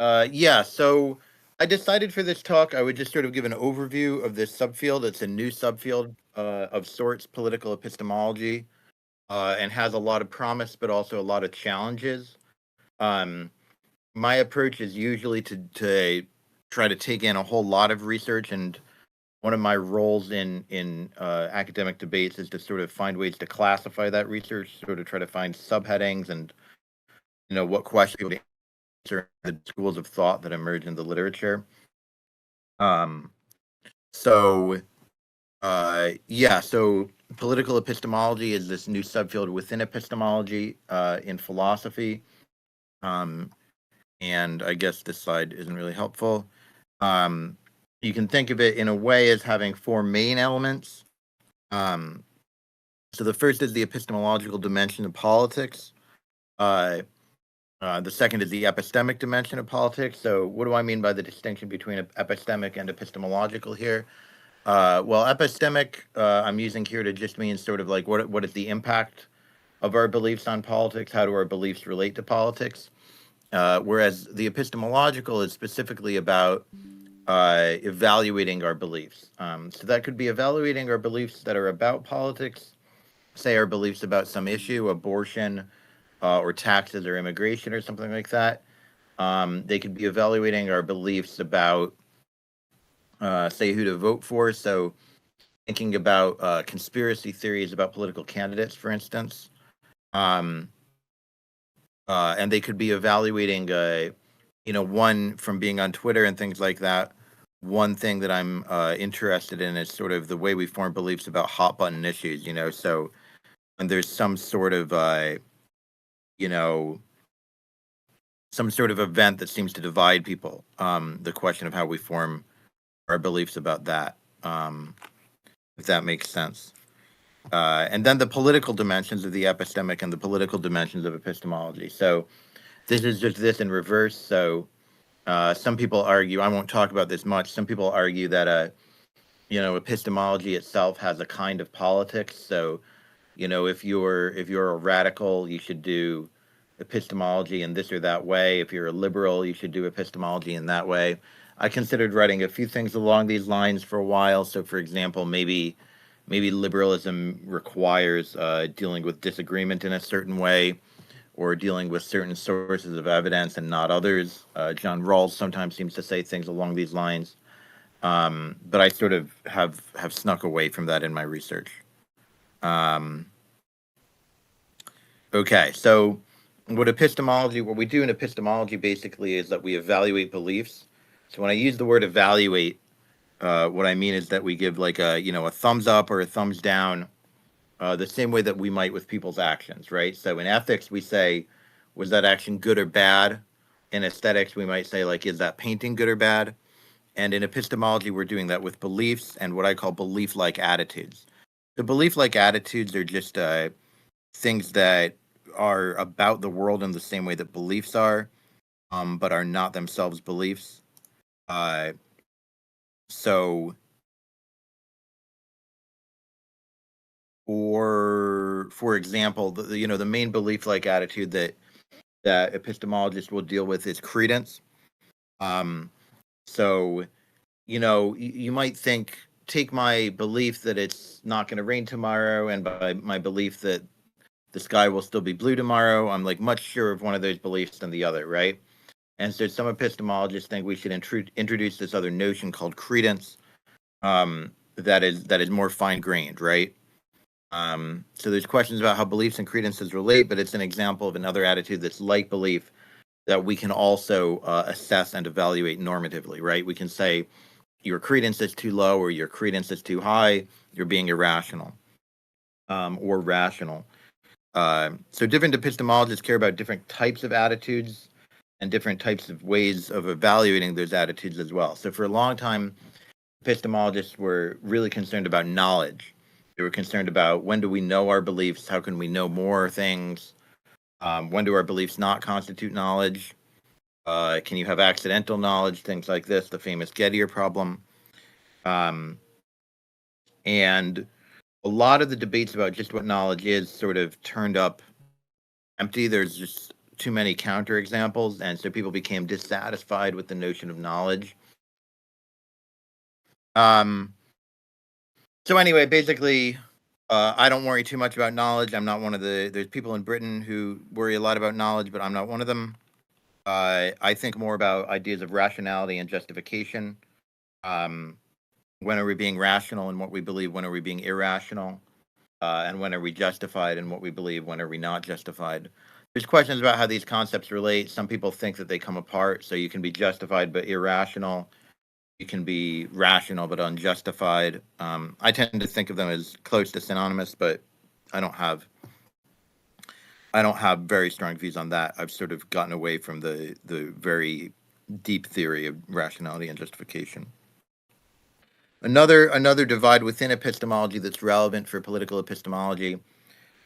Yeah, so I decided for this talk I would just sort of give an overview of this subfield. It's a new subfield of sorts, political epistemology, and has a lot of promise, but also a lot of challenges. Um, my approach is usually to try to take in a whole lot of research, and one of my roles in academic debates is to sort of find ways to classify that research, sort of try to find subheadings and what questions to answer the schools of thought that emerge in the literature. Um, so yeah, so political epistemology is this new subfield within epistemology in philosophy. Um, and I guess this slide isn't really helpful. Um, you can think of it in a way as having four main elements. Um, so the first is the epistemological dimension of politics. Uh, the second is the epistemic dimension of politics. So what do I mean by the distinction between epistemic and epistemological here? Well, epistemic, I'm using here to just mean sort of like what is the impact of our beliefs on politics? How do our beliefs relate to politics? Whereas the epistemological is specifically about evaluating our beliefs. So that could be evaluating our beliefs that are about politics, say our beliefs about some issue, abortion, or taxes or immigration or something like that. They could be evaluating our beliefs about, say, who to vote for. So thinking about conspiracy theories about political candidates, for instance. Um, and they could be evaluating, one from being on Twitter and things like that. One thing that I'm interested in is sort of the way we form beliefs about hot button issues, So when there's some sort of, you know, some sort of event that seems to divide people, the question of how we form our beliefs about that, if that makes sense. And then the political dimensions of the epistemic and the political dimensions of epistemology. So this is just this in reverse. So some people argue, I won't talk about this much. Some people argue that, epistemology itself has a kind of politics. So, if you're a radical, you should do epistemology in this or that way. If you're a liberal, you should do epistemology in that way. I considered writing a few things along these lines for a while. So, for example, maybe liberalism requires dealing with disagreement in a certain way, or dealing with certain sources of evidence and not others. John Rawls sometimes seems to say things along these lines, but I sort of have snuck away from that in my research. Um, okay, so what we do in epistemology basically is that we evaluate beliefs. So when I use the word evaluate, what I mean is that we give like a thumbs up or a thumbs down, the same way that we might with people's actions, right? So in ethics, we say, was that action good or bad? In aesthetics, we might say, like, is that painting good or bad? And in epistemology, we're doing that with beliefs and what I call belief-like attitudes. The belief-like attitudes are just things that are about the world in the same way that beliefs are, but are not themselves beliefs. Uh, so, or for example, the main belief-like attitude that epistemologists will deal with is credence. Um, so, you might take my belief that it's not going to rain tomorrow, and by my belief that the sky will still be blue tomorrow, I'm like much sure of one of those beliefs than the other, right? And so some epistemologists think we should introduce this other notion called credence, that is more fine grained, right? So there's questions about how beliefs and credences relate, but it's an example of another attitude that's like belief that we can also assess and evaluate normatively, right? We can say your credence is too low or your credence is too high. You're being irrational, or rational. So different epistemologists care about different types of attitudes and different types of ways of evaluating those attitudes as well. So for a long time, epistemologists were really concerned about knowledge. They were concerned about when do we know our beliefs? How can we know more things? When do our beliefs not constitute knowledge? Can you have accidental knowledge? Things like this, the famous Gettier problem. Um, and a lot of the debates about just what knowledge is sort of turned up empty. There's just too many counterexamples, and so people became dissatisfied with the notion of knowledge. So anyway, basically, I don't worry too much about knowledge. I'm not one of there's people in Britain who worry a lot about knowledge, but I'm not one of them. I think more about ideas of rationality and justification. When are we being rational in what we believe? When are we being irrational? And when are we justified in what we believe? When are we not justified? There's questions about how these concepts relate. Some people think that they come apart, so you can be justified but irrational. You can be rational but unjustified. I tend to think of them as close to synonymous, but I don't have very strong views on that. I've sort of gotten away from the very deep theory of rationality and justification. Another divide within epistemology that's relevant for political epistemology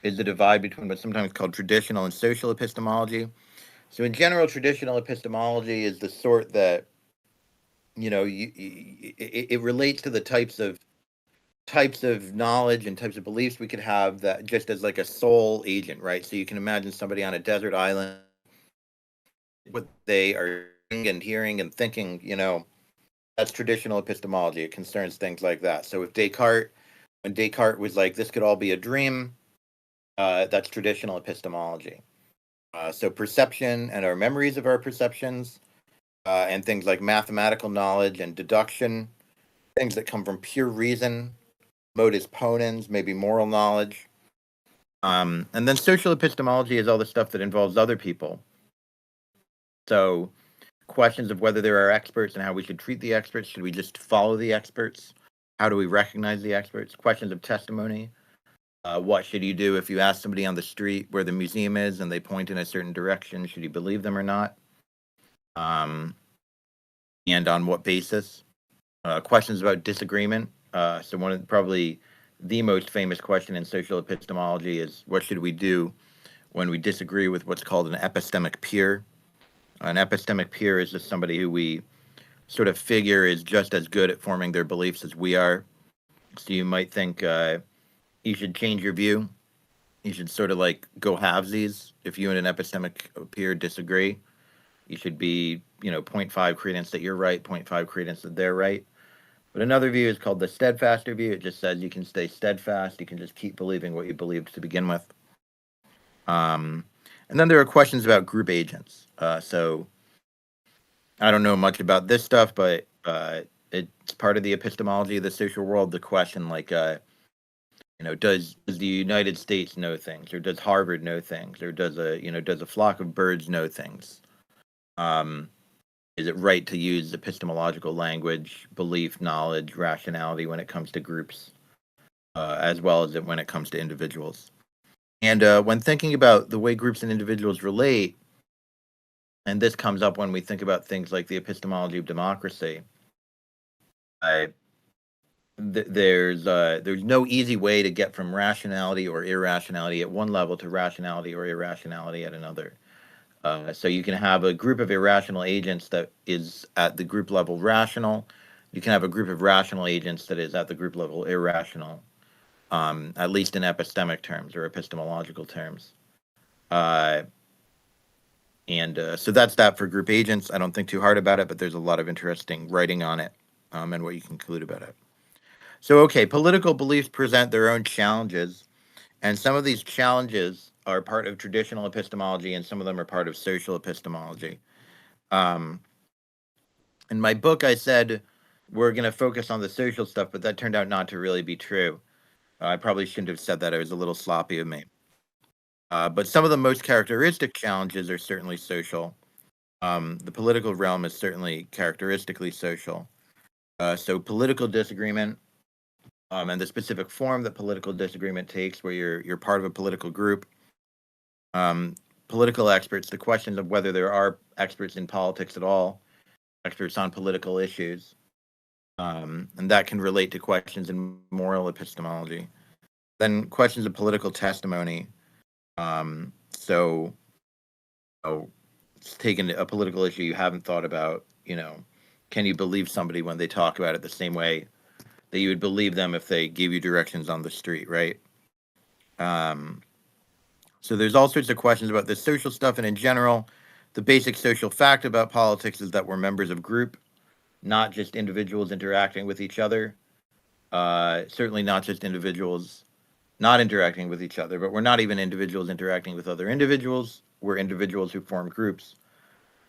is the divide between what's sometimes called traditional and social epistemology. So in general, traditional epistemology is the sort that, it relates to the types of knowledge and types of beliefs we could have, that just as like a sole agent, right? So you can imagine somebody on a desert island, what they are seeing and hearing and thinking, that's traditional epistemology. It concerns things like that. So when Descartes was like, this could all be a dream, that's traditional epistemology. So perception and our memories of our perceptions, and things like mathematical knowledge and deduction, things that come from pure reason, modus ponens, maybe moral knowledge. And then social epistemology is all the stuff that involves other people. So questions of whether there are experts and how we should treat the experts. Should we just follow the experts? How do we recognize the experts? Questions of testimony. What should you do if you ask somebody on the street where the museum is and they point in a certain direction? Should you believe them or not? And on what basis? Questions about disagreement. So one of probably the most famous question in social epistemology is, what should we do when we disagree with what's called an epistemic peer? An epistemic peer is just somebody who we sort of figure is just as good at forming their beliefs as we are. So you might think you should change your view. You should sort of like go halvesies. If you and an epistemic peer disagree, you should be, 0.5 credence that you're right, 0.5 credence that they're right. But another view is called the steadfaster view. It just says you can stay steadfast. You can just keep believing what you believed to begin with. And then there are questions about group agents. So I don't know much about this stuff, but it's part of the epistemology of the social world. The question, like, does the United States know things, or does Harvard know things, or does a flock of birds know things? Is it right to use epistemological language, belief, knowledge, rationality when it comes to groups, as well as when it comes to individuals? And when thinking about the way groups and individuals relate, and this comes up when we think about things like the epistemology of democracy, there's no easy way to get from rationality or irrationality at one level to rationality or irrationality at another. So you can have a group of irrational agents that is at the group level rational. You can have a group of rational agents that is at the group level irrational, at least in epistemic terms or epistemological terms. So that's that for group agents. I don't think too hard about it, but there's a lot of interesting writing on it, and what you can conclude about it. So, okay, political beliefs present their own challenges, and some of these challenges are part of traditional epistemology, and some of them are part of social epistemology. In my book, I said we're going to focus on the social stuff, but that turned out not to really be true. I probably shouldn't have said that. It was a little sloppy of me. But some of the most characteristic challenges are certainly social. The political realm is certainly characteristically social. So political disagreement, and the specific form that political disagreement takes, where you're part of a political group. Political experts, the questions of whether there are experts in politics at all, experts on political issues, and that can relate to questions in moral epistemology. Then questions of political testimony. So, taking a political issue you haven't thought about, can you believe somebody when they talk about it the same way that you would believe them if they gave you directions on the street, right? So there's all sorts of questions about this social stuff, and in general, the basic social fact about politics is that we're members of group, not just individuals interacting with each other. Certainly not just individuals not interacting with each other, but we're not even individuals interacting with other individuals. We're individuals who form groups,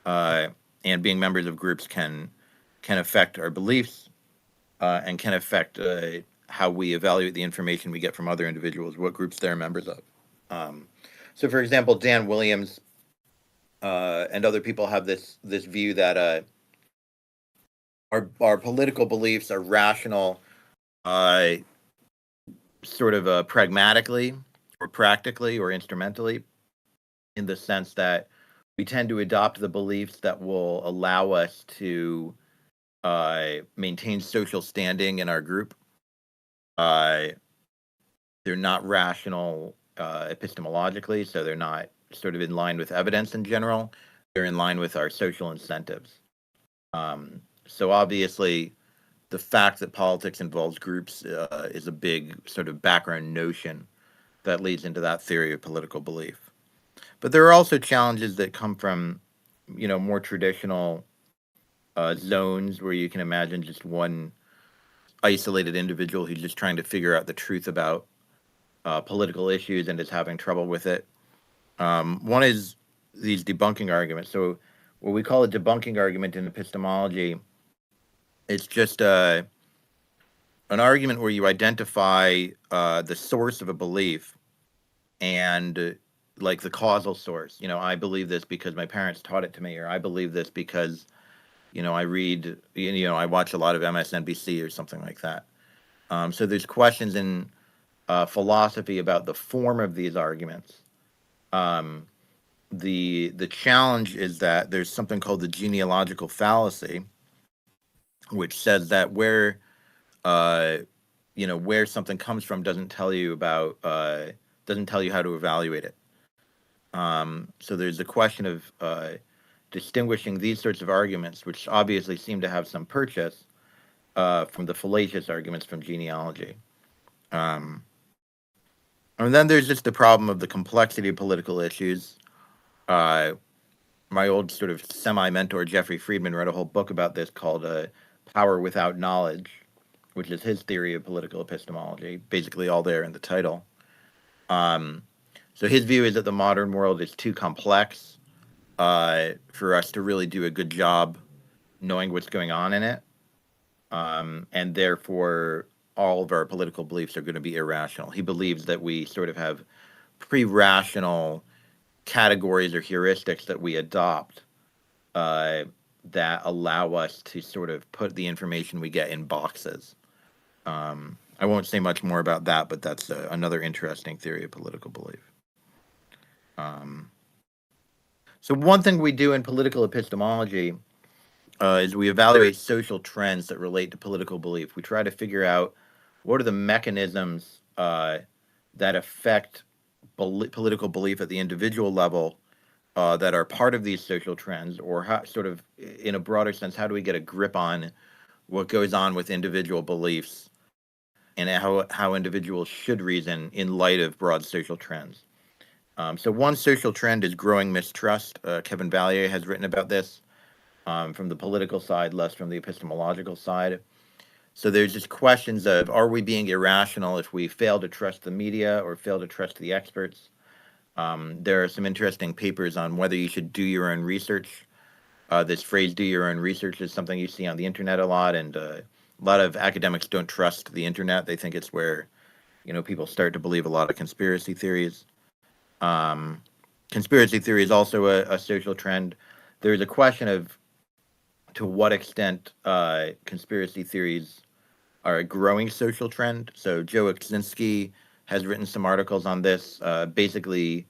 uh, and being members of groups can affect our beliefs, and can affect how we evaluate the information we get from other individuals, what groups they're members of. Um, so, for example, Dan Williams and other people have this view that our political beliefs are rational, uh, sort of pragmatically or practically or instrumentally, in the sense that we tend to adopt the beliefs that will allow us to maintain social standing in our group. Uh, they're not rational epistemologically, so they're not sort of in line with evidence in general. They're in line with our social incentives. So obviously, the fact that politics involves groups is a big sort of background notion that leads into that theory of political belief. But there are also challenges that come from, more traditional zones where you can imagine just one isolated individual who's just trying to figure out the truth about political issues and is having trouble with it. One is these debunking arguments. So, what we call a debunking argument in epistemology, it's just an argument where you identify the source of a belief and like the causal source. I believe this because my parents taught it to me, or I believe this because I read, I watch a lot of MSNBC or something like that. So there's questions in philosophy about the form of these arguments. The challenge is that there's something called the genealogical fallacy, which says that uh, where something comes from doesn't tell you how to evaluate it. So there's a question of distinguishing these sorts of arguments, which obviously seem to have some purchase, from the fallacious arguments from genealogy. Um, and then there's just the problem of the complexity of political issues. Uh, my old sort of semi-mentor, Jeffrey Friedman, wrote a whole book about this called Power Without Knowledge, which is his theory of political epistemology, basically all there in the title. Um, so his view is that the modern world is too complex for us to really do a good job knowing what's going on in it. And therefore, all of our political beliefs are going to be irrational. He believes that we sort of have pre-rational categories or heuristics that we adopt that allow us to sort of put the information we get in boxes. I won't say much more about that, but that's another interesting theory of political belief. So one thing we do in political epistemology is we evaluate social trends that relate to political belief. We try to figure out what are the mechanisms that affect political belief at the individual level that are part of these social trends, or how, sort of in a broader sense, how do we get a grip on what goes on with individual beliefs and how individuals should reason in light of broad social trends. So one social trend is growing mistrust. Kevin Vallier has written about this from the political side, less from the epistemological side. So there's just questions of, are we being irrational if we fail to trust the media or fail to trust the experts? There are some interesting papers on whether you should do your own research. This phrase, do your own research, is something you see on the internet a lot, and a lot of academics don't trust the internet. They think it's where, people start to believe a lot of conspiracy theories. Conspiracy theory is also a social trend. There's a question of to what extent conspiracy theories are a growing social trend. So Joe Kaczynski has written some articles on this. Basically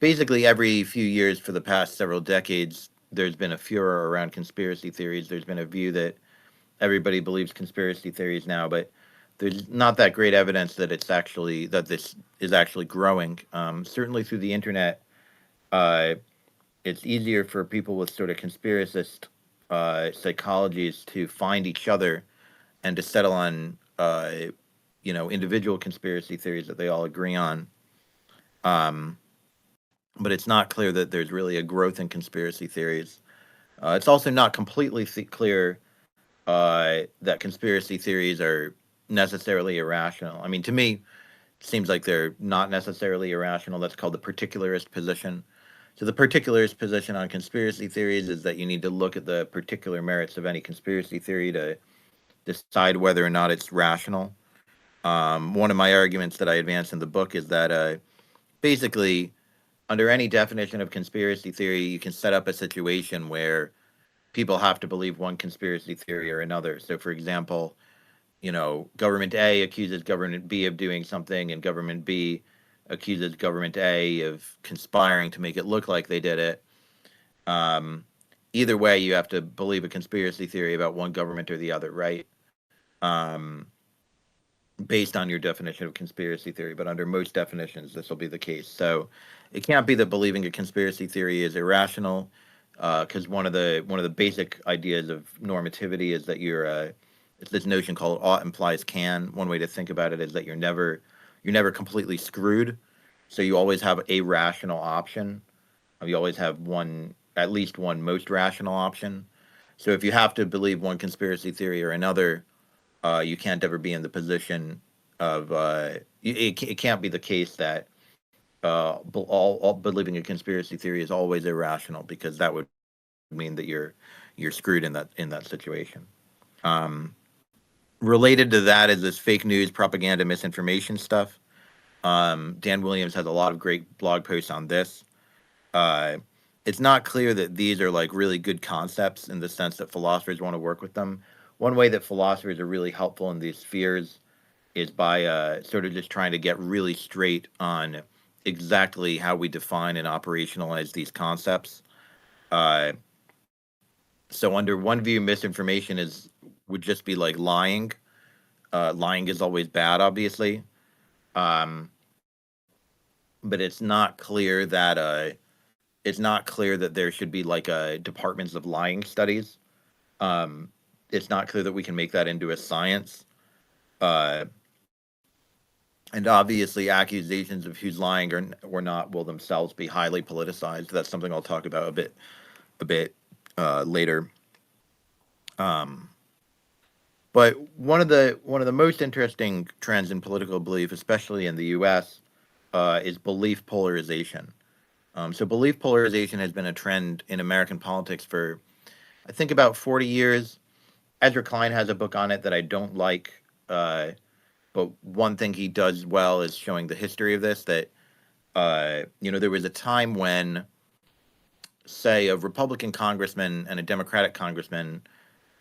every few years for the past several decades, there's been a furor around conspiracy theories. There's been a view that everybody believes conspiracy theories now, but there's not that great evidence that this is actually growing. Certainly through the internet, it's easier for people with sort of conspiracist psychologies to find each other and to settle on individual conspiracy theories that they all agree on. but it's not clear that there's really a growth in conspiracy theories. It's also not completely clear that conspiracy theories are necessarily irrational. I mean, to me, it seems like they're not necessarily irrational. That's called the particularist position. So the particularist position on conspiracy theories is that you need to look at the particular merits of any conspiracy theory to decide whether or not it's rational. One of my arguments that I advance in the book is that basically, under any definition of conspiracy theory, you can set up a situation where people have to believe one conspiracy theory or another. So, for example, government A accuses government B of doing something, and government B accuses government A of conspiring to make it look like they did it. Either way, you have to believe a conspiracy theory about one government or the other, right? Based on your definition of conspiracy theory, but under most definitions, this will be the case. So it can't be that believing a conspiracy theory is irrational, because one of the basic ideas of normativity is that it's this notion called ought implies can. One way to think about it is that you're never completely screwed, so you always have a rational option. You always have at least one most rational option. So if you have to believe one conspiracy theory or another, you can't ever be in the position of it can't be the case that all believing a conspiracy theory is always irrational, because that would mean that you're screwed in that situation. Related to that is this fake news, propaganda, misinformation stuff. Dan Williams has a lot of great blog posts on this. It's not clear that these are like really good concepts in the sense that philosophers want to work with them. One way that philosophers are really helpful in these spheres is by sort of just trying to get really straight on exactly how we define and operationalize these concepts. So under one view, misinformation would just be like lying. Lying is always bad, obviously. But it's not clear that there should be like departments of lying studies. It's not clear that we can make that into a science. And obviously, accusations of who's lying or not will themselves be highly politicized. That's something I'll talk about a bit later. But one of the most interesting trends in political belief, especially in the U.S., is belief polarization. So belief polarization has been a trend in American politics for, I think, about 40 years. Ezra Klein has a book on it that I don't like, but one thing he does well is showing the history of this, that there was a time when, say, a Republican congressman and a Democratic congressman,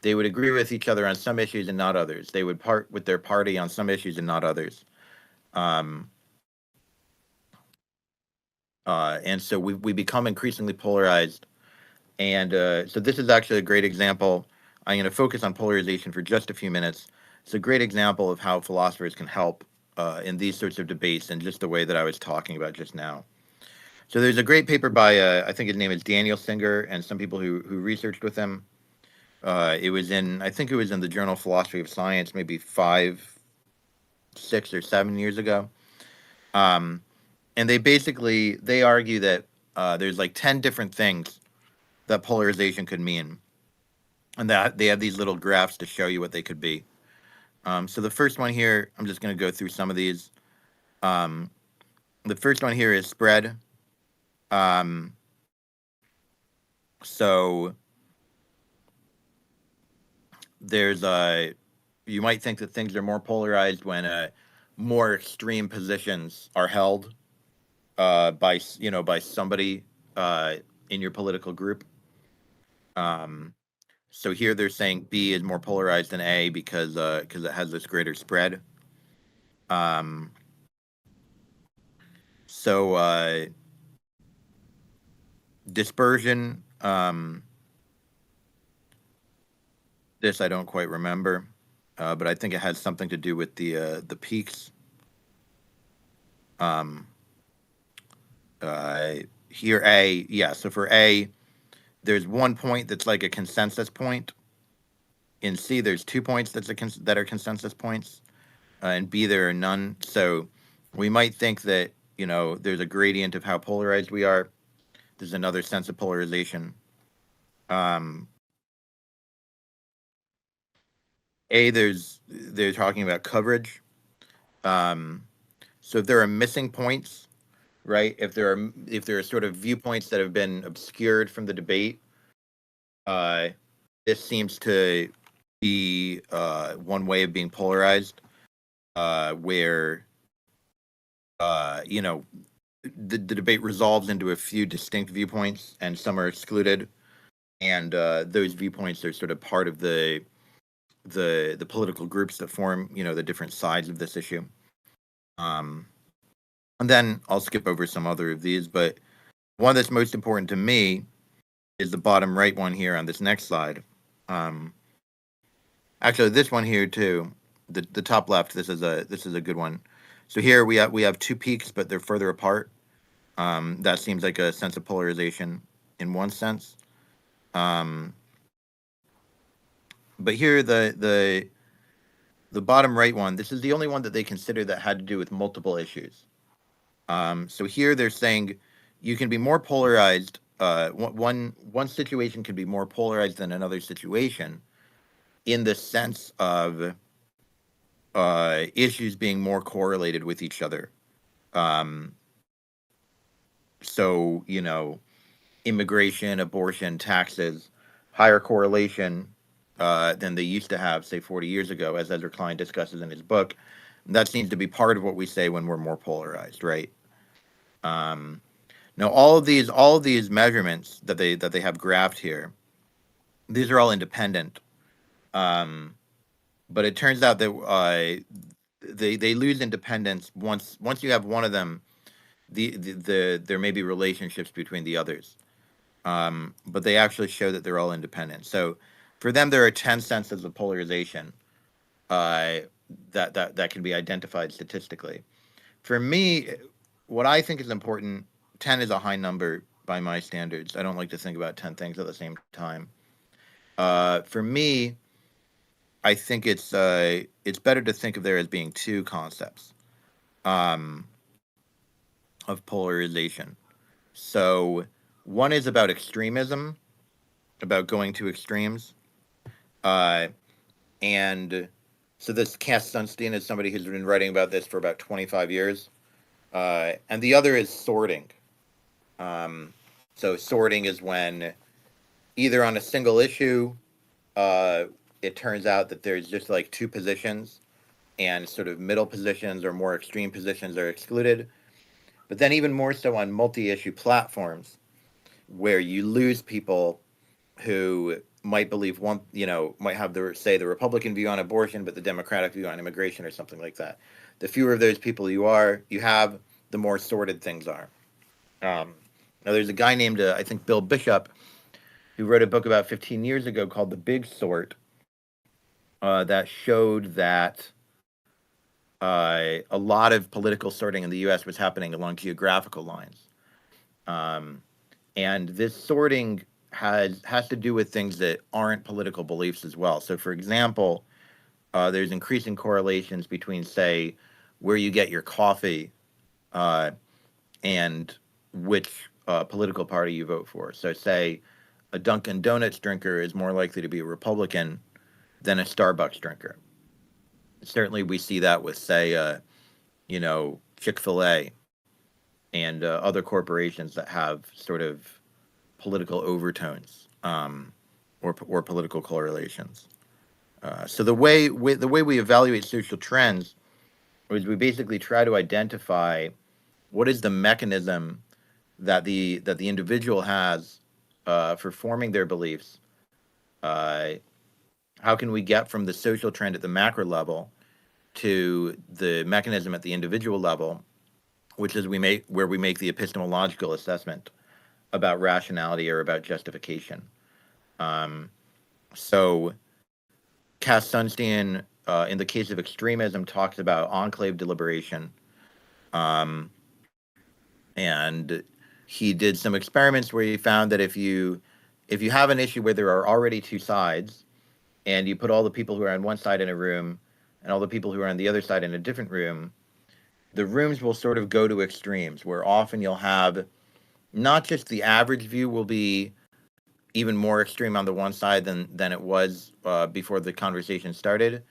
they would agree with each other on some issues and not others. They would part with their party on some issues and not others. And so we become increasingly polarized. And so this is actually a great example. I'm going to focus on polarization for just a few minutes. It's a great example of how philosophers can help in these sorts of debates in just the way that I was talking about just now. So there's a great paper by, I think his name is Daniel Singer, and some people who researched with him. I think it was in the journal Philosophy of Science, maybe 5, 6, or 7 years ago. And they argue that there's like 10 different things that polarization could mean, and that they have these little graphs to show you what they could be. So the first one here, I'm just going to go through some of these. The first one here is spread. So there's you might think that things are more polarized when more extreme positions are held by somebody in your political group. So here they're saying B is more polarized than A because it has this greater spread. So dispersion. This I don't quite remember, but I think it has something to do with the peaks. Here A, yeah. So for A, there's one point that's like a consensus point. In C, there's 2 points that are consensus points. In B, there are none. So we might think that there's a gradient of how polarized we are. There's another sense of polarization. They're talking about coverage. So if there are missing points, right? If there are sort of viewpoints that have been obscured from the debate, this seems to be one way of being polarized, where the debate resolves into a few distinct viewpoints, and some are excluded, and those viewpoints are sort of part of the political groups that form the different sides of this issue. And then I'll skip over some other of these, but one that's most important to me is the bottom right one here on this next slide. Actually, this one here too, the top left. This is a good one. So here we have two peaks, but they're further apart. That seems like a sense of polarization in one sense. But here the bottom right one, this is the only one that they consider that had to do with multiple issues. So here they're saying you can be more polarized. One situation can be more polarized than another situation, in the sense of issues being more correlated with each other. So immigration, abortion, taxes, higher correlation than they used to have, say, 40 years ago, as Ezra Klein discusses in his book. That seems to be part of what we say when we're more polarized, right? Now, all of these measurements that they have graphed here, these are all independent, but it turns out that they lose independence once you have one of them. There may be relationships between the others, but they actually show that they're all independent. So, for them, there are 10 senses of polarization that can be identified statistically. For me, what I think is important, 10 is a high number by my standards. I don't like to think about 10 things at the same time. For me, I think it's better to think of there as being two concepts of polarization. So one is about extremism, about going to extremes. And so this Cass Sunstein is somebody who's been writing about this for about 25 years. And the other is sorting. So sorting is when either on a single issue, it turns out that there's just like two positions, and sort of middle positions or more extreme positions are excluded. But then even more so on multi-issue platforms, where you lose people who might believe one, might have the Republican view on abortion, but the Democratic view on immigration or something like that. The fewer of those people you have, the more sorted things are. Now, there's a guy named, I think, Bill Bishop, who wrote a book about 15 years ago called The Big Sort, that showed that a lot of political sorting in the U.S. was happening along geographical lines. And this sorting has to do with things that aren't political beliefs as well. So, for example, there's increasing correlations between, say, where you get your coffee and which political party you vote for. So, say, a Dunkin' Donuts drinker is more likely to be a Republican than a Starbucks drinker. Certainly, we see that with, say, Chick-fil-A and other corporations that have sort of political overtones or political correlations. So the way we evaluate social trends is we basically try to identify what is the mechanism that the individual has for forming their beliefs. How can we get from the social trend at the macro level to the mechanism at the individual level, which is where we make the epistemological assessment about rationality or about justification. So Cass Sunstein, in the case of extremism, talks about enclave deliberation. And he did some experiments where he found that if you have an issue where there are already two sides, and you put all the people who are on one side in a room and all the people who are on the other side in a different room, the rooms will sort of go to extremes where often you'll have not just the average view will be even more extreme on the one side than it was before the conversation started,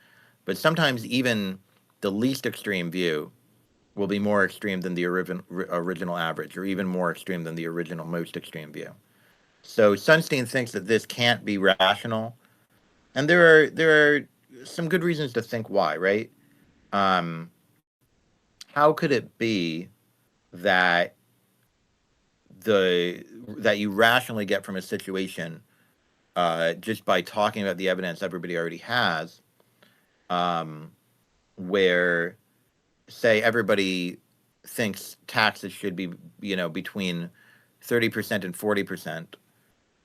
but sometimes even the least extreme view will be more extreme than the original average, or even more extreme than the original most extreme view. So Sunstein thinks that this can't be rational, and there are some good reasons to think why. Right? Um, how could it be that that you rationally get from a situation just by talking about the evidence everybody already has, um, where say everybody thinks taxes should be between 30% and 40%,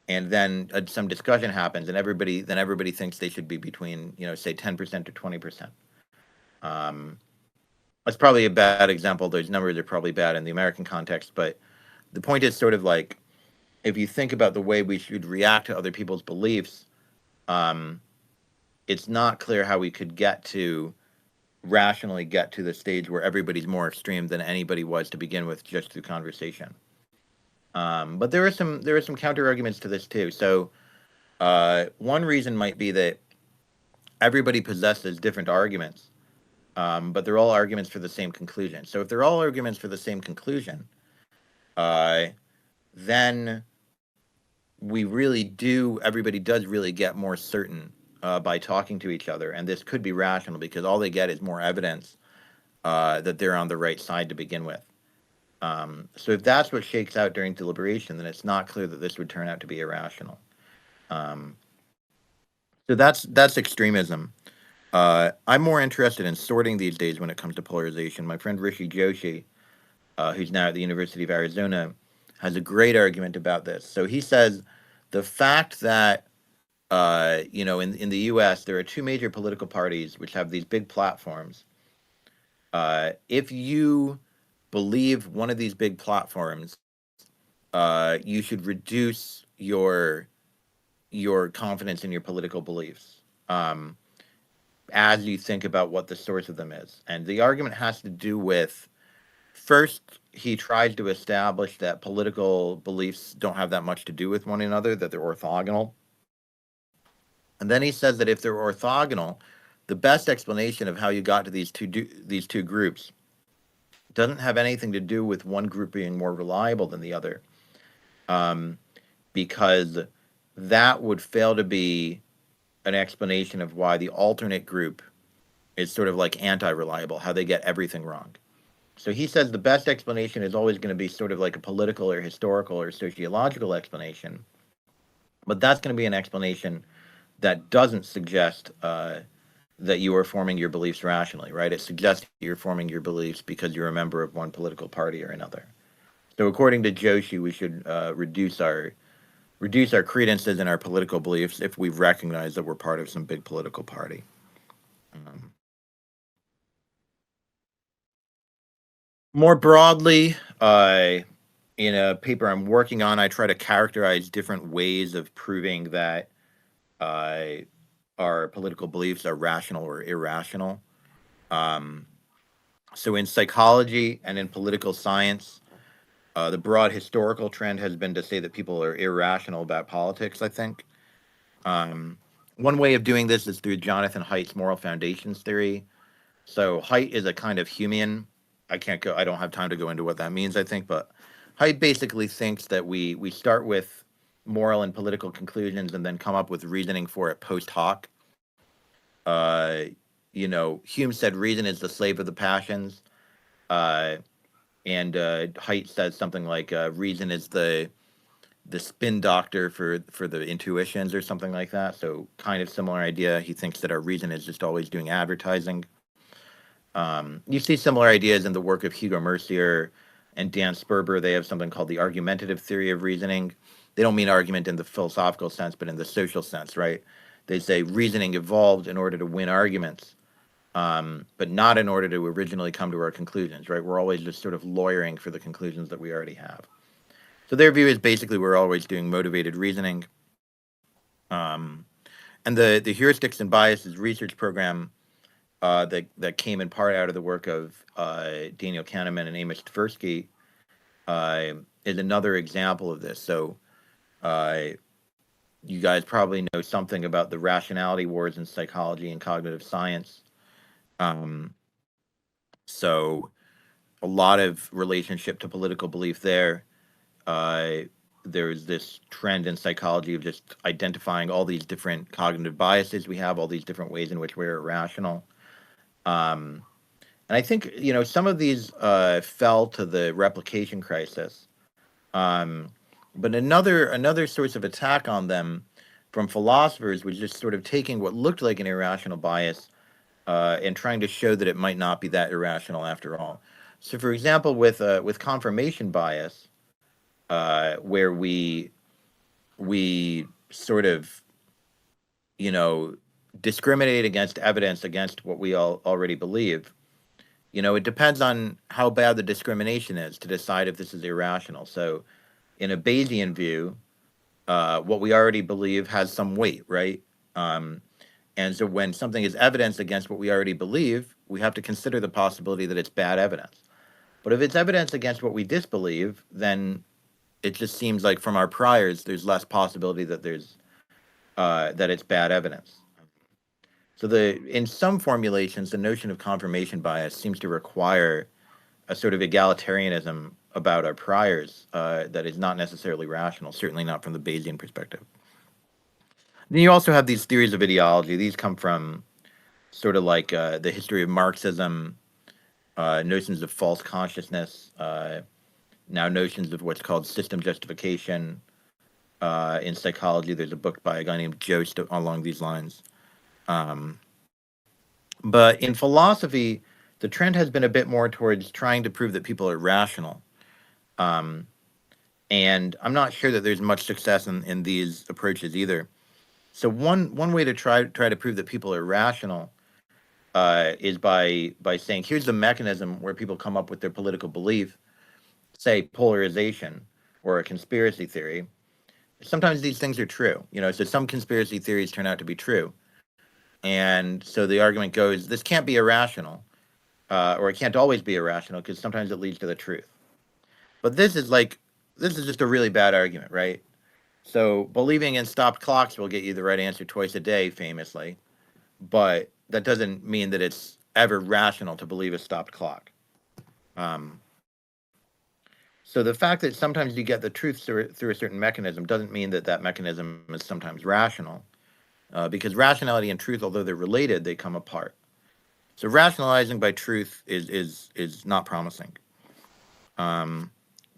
and then some discussion happens and everybody thinks they should be between say 10% to 20%. um, that's probably a bad example. Those numbers are probably bad in the American context, but the point is sort of like, if you think about the way we should react to other people's beliefs, um, it's not clear how we could rationally get to the stage where everybody's more extreme than anybody was to begin with, just through conversation. But there are some counter arguments to this too. So one reason might be that everybody possesses different arguments, but they're all arguments for the same conclusion. So if they're all arguments for the same conclusion, uh, then everybody does really get more certain by talking to each other, and this could be rational because all they get is more evidence that they're on the right side to begin with. So if that's what shakes out during deliberation, then it's not clear that this would turn out to be irrational. Um, so that's extremism. I'm more interested in sorting these days when it comes to polarization. My friend Rishi Joshi, who's now at the University of Arizona, has a great argument about this. So he says the fact that in the U.S. there are two major political parties which have these big platforms. If you believe one of these big platforms, you should reduce your confidence in your political beliefs as you think about what the source of them is. And the argument has to do with, first, he tries to establish that political beliefs don't have that much to do with one another, that they're orthogonal. And then he says that if they're orthogonal, the best explanation of how you got to these two groups doesn't have anything to do with one group being more reliable than the other, because that would fail to be an explanation of why the alternate group is sort of like anti-reliable, how they get everything wrong. So he says the best explanation is always going to be sort of like a political or historical or sociological explanation, but that's going to be an explanation that doesn't suggest that you are forming your beliefs rationally, right? It suggests you're forming your beliefs because you're a member of one political party or another. So according to Joshi, we should reduce our credences in our political beliefs if we recognize that we're part of some big political party. More broadly, in a paper I'm working on, I try to characterize different ways of proving that our political beliefs are rational or irrational. So in psychology and in political science, the broad historical trend has been to say that people are irrational about politics, I think. One way of doing this is through Jonathan Haidt's moral foundations theory. So Haidt is a kind of Humean. I don't have time to go into what that means, I think, but Haidt basically thinks that we start with moral and political conclusions and then come up with reasoning for it post hoc. Hume said reason is the slave of the passions. And Haidt says something like reason is the spin doctor for the intuitions or something like that. So kind of similar idea. He thinks that our reason is just always doing advertising. You see similar ideas in the work of Hugo Mercier and Dan Sperber. They have something called the argumentative theory of reasoning. They don't mean argument in the philosophical sense, but in the social sense, right? They say reasoning evolved in order to win arguments, but not in order to originally come to our conclusions, right? We're always just sort of lawyering for the conclusions that we already have. So their view is basically we're always doing motivated reasoning. And the Heuristics and Biases research program that came in part out of the work of Daniel Kahneman and Amos Tversky, is another example of this. So you guys probably know something about the rationality wars in psychology and cognitive science. So a lot of relationship to political belief there. There's this trend in psychology of just identifying all these different cognitive biases we have, all these different ways in which we're irrational. And I think, some of these fell to the replication crisis. But another source of attack on them from philosophers was just sort of taking what looked like an irrational bias and trying to show that it might not be that irrational after all. So, for example, with confirmation bias, where we sort of, discriminate against evidence against what we all already believe. It depends on how bad the discrimination is to decide if this is irrational. So, in a Bayesian view, what we already believe has some weight, right? And so when something is evidence against what we already believe, we have to consider the possibility that it's bad evidence. But if it's evidence against what we disbelieve, then it just seems like from our priors, there's less possibility that that it's bad evidence. So in some formulations, the notion of confirmation bias seems to require a sort of egalitarianism about our priors that is not necessarily rational, certainly not from the Bayesian perspective. Then you also have these theories of ideology. These come from sort of like the history of Marxism, notions of false consciousness, now notions of what's called system justification. In psychology, there's a book by a guy named Jost along these lines. But in philosophy, the trend has been a bit more towards trying to prove that people are rational. And I'm not sure that there's much success in these approaches either. So one way to try to prove that people are rational is by saying, here's the mechanism where people come up with their political belief, say polarization or a conspiracy theory. Sometimes these things are true, so some conspiracy theories turn out to be true. And so the argument goes, this can't be irrational, or it can't always be irrational because sometimes it leads to the truth. But this is just a really bad argument, right? So believing in stopped clocks will get you the right answer twice a day, famously. But that doesn't mean that it's ever rational to believe a stopped clock. So the fact that sometimes you get the truth through a certain mechanism doesn't mean that mechanism is sometimes rational. Because rationality and truth, although they're related, they come apart. So rationalizing by truth is not promising.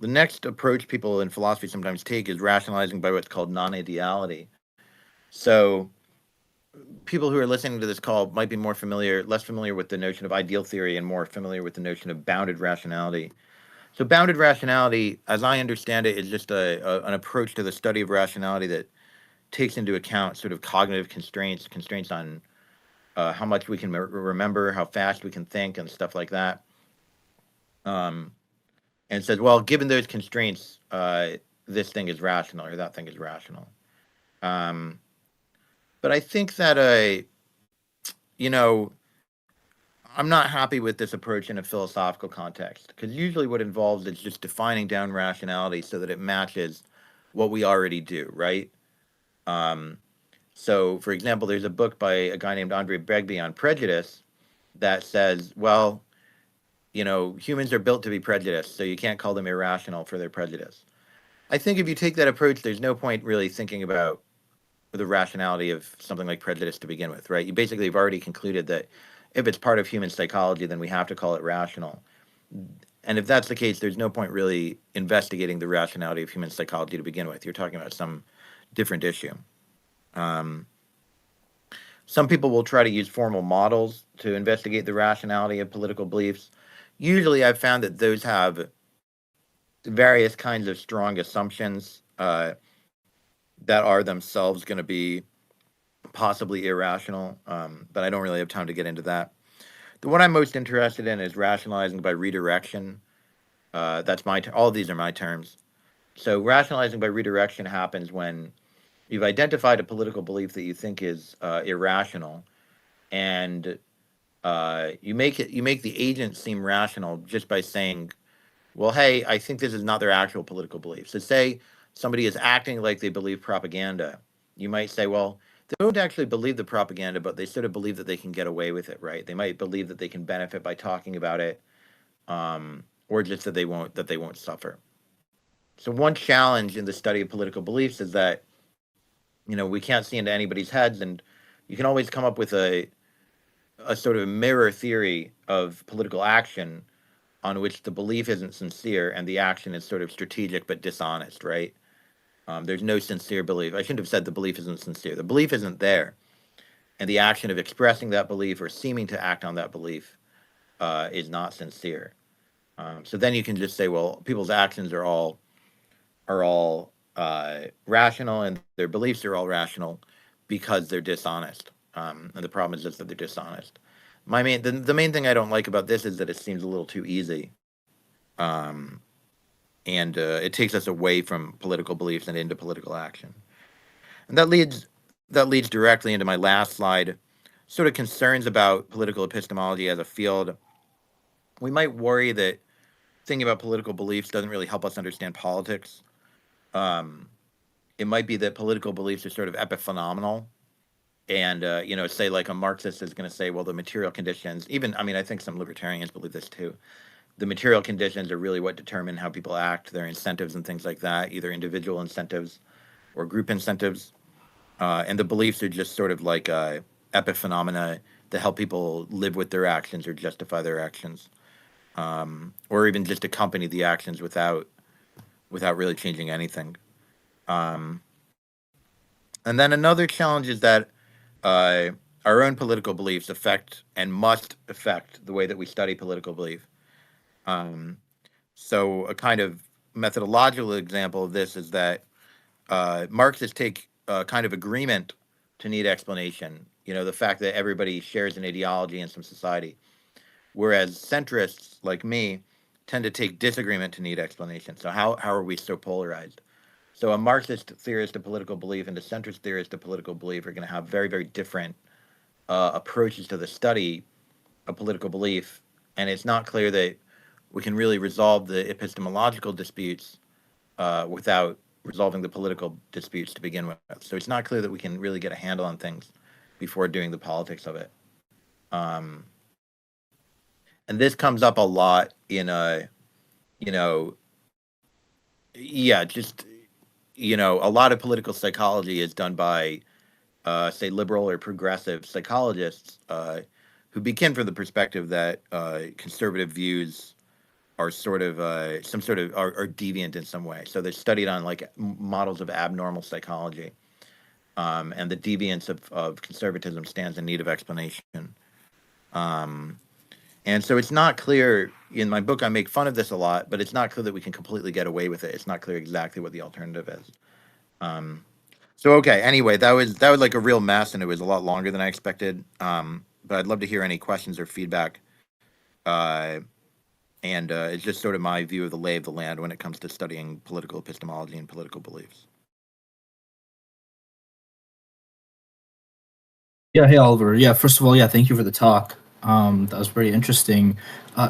The next approach people in philosophy sometimes take is rationalizing by what's called non-ideality. So people who are listening to this call might be less familiar with the notion of ideal theory and more familiar with the notion of bounded rationality. So bounded rationality, as I understand it, is just an approach to the study of rationality that takes into account sort of cognitive constraints on how much we can remember, how fast we can think, and stuff like that. And says, well, given those constraints, this thing is rational or that thing is rational. But I think that, I'm not happy with this approach in a philosophical context, because usually what involves is just defining down rationality so that it matches what we already do, right? So, for example, there's a book by a guy named Andre Begbie on prejudice that says, well, humans are built to be prejudiced, so you can't call them irrational for their prejudice. I think if you take that approach, there's no point really thinking about the rationality of something like prejudice to begin with, right? You basically have already concluded that if it's part of human psychology, then we have to call it rational. And if that's the case, there's no point really investigating the rationality of human psychology to begin with. You're talking about some different issue. Some people will try to use formal models to investigate the rationality of political beliefs. Usually I've found that those have various kinds of strong assumptions that are themselves going to be possibly irrational, but I don't really have time to get into that. The one I'm most interested in is rationalizing by redirection. That's all of these are my terms. So rationalizing by redirection happens when you've identified a political belief that you think is irrational, and you make the agent seem rational just by saying, well, hey, I think this is not their actual political beliefs. So say somebody is acting like they believe propaganda. You might say, well, they don't actually believe the propaganda, but they sort of believe that they can get away with it, right? They might believe that they can benefit by talking about it, or just that they won't suffer. So one challenge in the study of political beliefs is that we can't see into anybody's heads, and you can always come up with a sort of mirror theory of political action on which the belief isn't sincere and the action is sort of strategic but dishonest, right? There's no sincere belief. I shouldn't have said the belief isn't sincere. The belief isn't there, and the action of expressing that belief or seeming to act on that belief is not sincere. So then you can just say, well, people's actions are all rational, and their beliefs are all rational because they're dishonest. And the problem is just that they're dishonest. The main thing I don't like about this is that it seems a little too easy, and it takes us away from political beliefs and into political action. And that leads directly into my last slide, sort of concerns about political epistemology as a field. We might worry that thinking about political beliefs doesn't really help us understand politics. It might be that political beliefs are sort of epiphenomenal. And, say like a Marxist is going to say, well, the material conditions, I think some libertarians believe this too. The material conditions are really what determine how people act, their incentives and things like that, either individual incentives or group incentives. And the beliefs are just sort of like epiphenomena that help people live with their actions or justify their actions, or even just accompany the actions without really changing anything. And then another challenge is that our own political beliefs affect and must affect the way that we study political belief. So a kind of methodological example of this is that Marxists take a kind of agreement to need explanation, the fact that everybody shares an ideology in some society, whereas centrists like me tend to take disagreement to need explanation. So how are we so polarized? So a Marxist theorist of political belief and a centrist theorist of political belief are going to have very, very different approaches to the study of political belief, and it's not clear that we can really resolve the epistemological disputes without resolving the political disputes to begin with. So it's not clear that we can really get a handle on things before doing the politics of it. And this comes up a lot in a lot of political psychology is done by, say, liberal or progressive psychologists who begin from the perspective that conservative views are sort of are deviant in some way. So they're studied on like models of abnormal psychology, and the deviance of conservatism stands in need of explanation. And so it's not clear. In my book, I make fun of this a lot, but it's not clear that we can completely get away with it. It's not clear exactly what the alternative is. So okay. Anyway, that was like a real mess, and it was a lot longer than I expected. But I'd love to hear any questions or feedback. And it's just sort of my view of the lay of the land when it comes to studying political epistemology and political beliefs. Yeah, hey Oliver. Yeah, first of all, thank you for the talk. That was very interesting.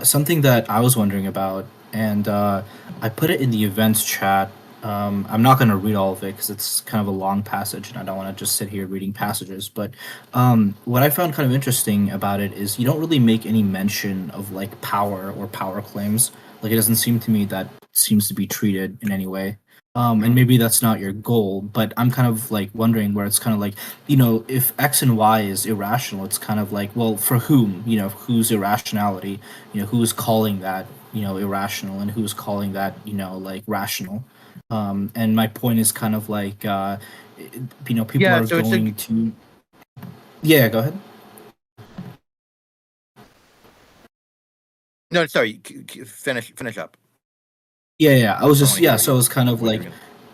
Something that I was wondering about, and I put it in the events chat. I'm not going to read all of it because it's kind of a long passage, and I don't want to just sit here reading passages. But what I found kind of interesting about it is you don't really make any mention of like power or power claims. Like it doesn't seem to me that seems to be treated in any way. And maybe that's not your goal, but I'm kind of like wondering where it's kind of like, if X and Y is irrational, it's kind of like, well, for whom, whose irrationality, who's calling that, irrational, and who's calling that, like rational. And my point is kind of like, people are so going to. Yeah, go ahead. No, sorry. Finish up. Yeah. I was just so it's kind of like,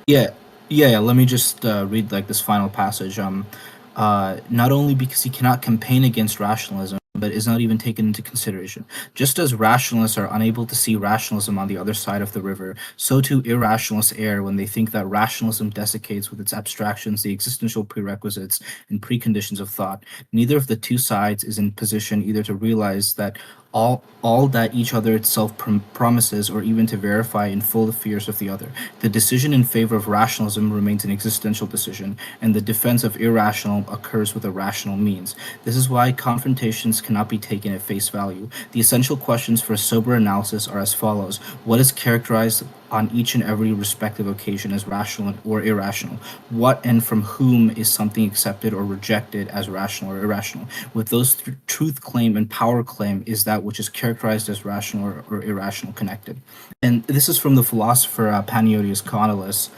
yeah. Let me just read like this final passage. Not only because he cannot campaign against rationalism, but is not even taken into consideration. Just as rationalists are unable to see rationalism on the other side of the river, so too irrationalists err when they think that rationalism desiccates with its abstractions the existential prerequisites and preconditions of thought. Neither of the two sides is in position either to realize that all that each other itself promises, or even to verify in full the fears of the other. The decision in favor of rationalism remains an existential decision, and the defense of irrational occurs with a rational means. This is why confrontations cannot be taken at face value. The essential questions for a sober analysis are as follows: what is characterized on each and every respective occasion as rational or irrational? What and from whom is something accepted or rejected as rational or irrational? With those truth claim and power claim is that which is characterized as rational or irrational connected. And this is from the philosopher Paniotis Konalis,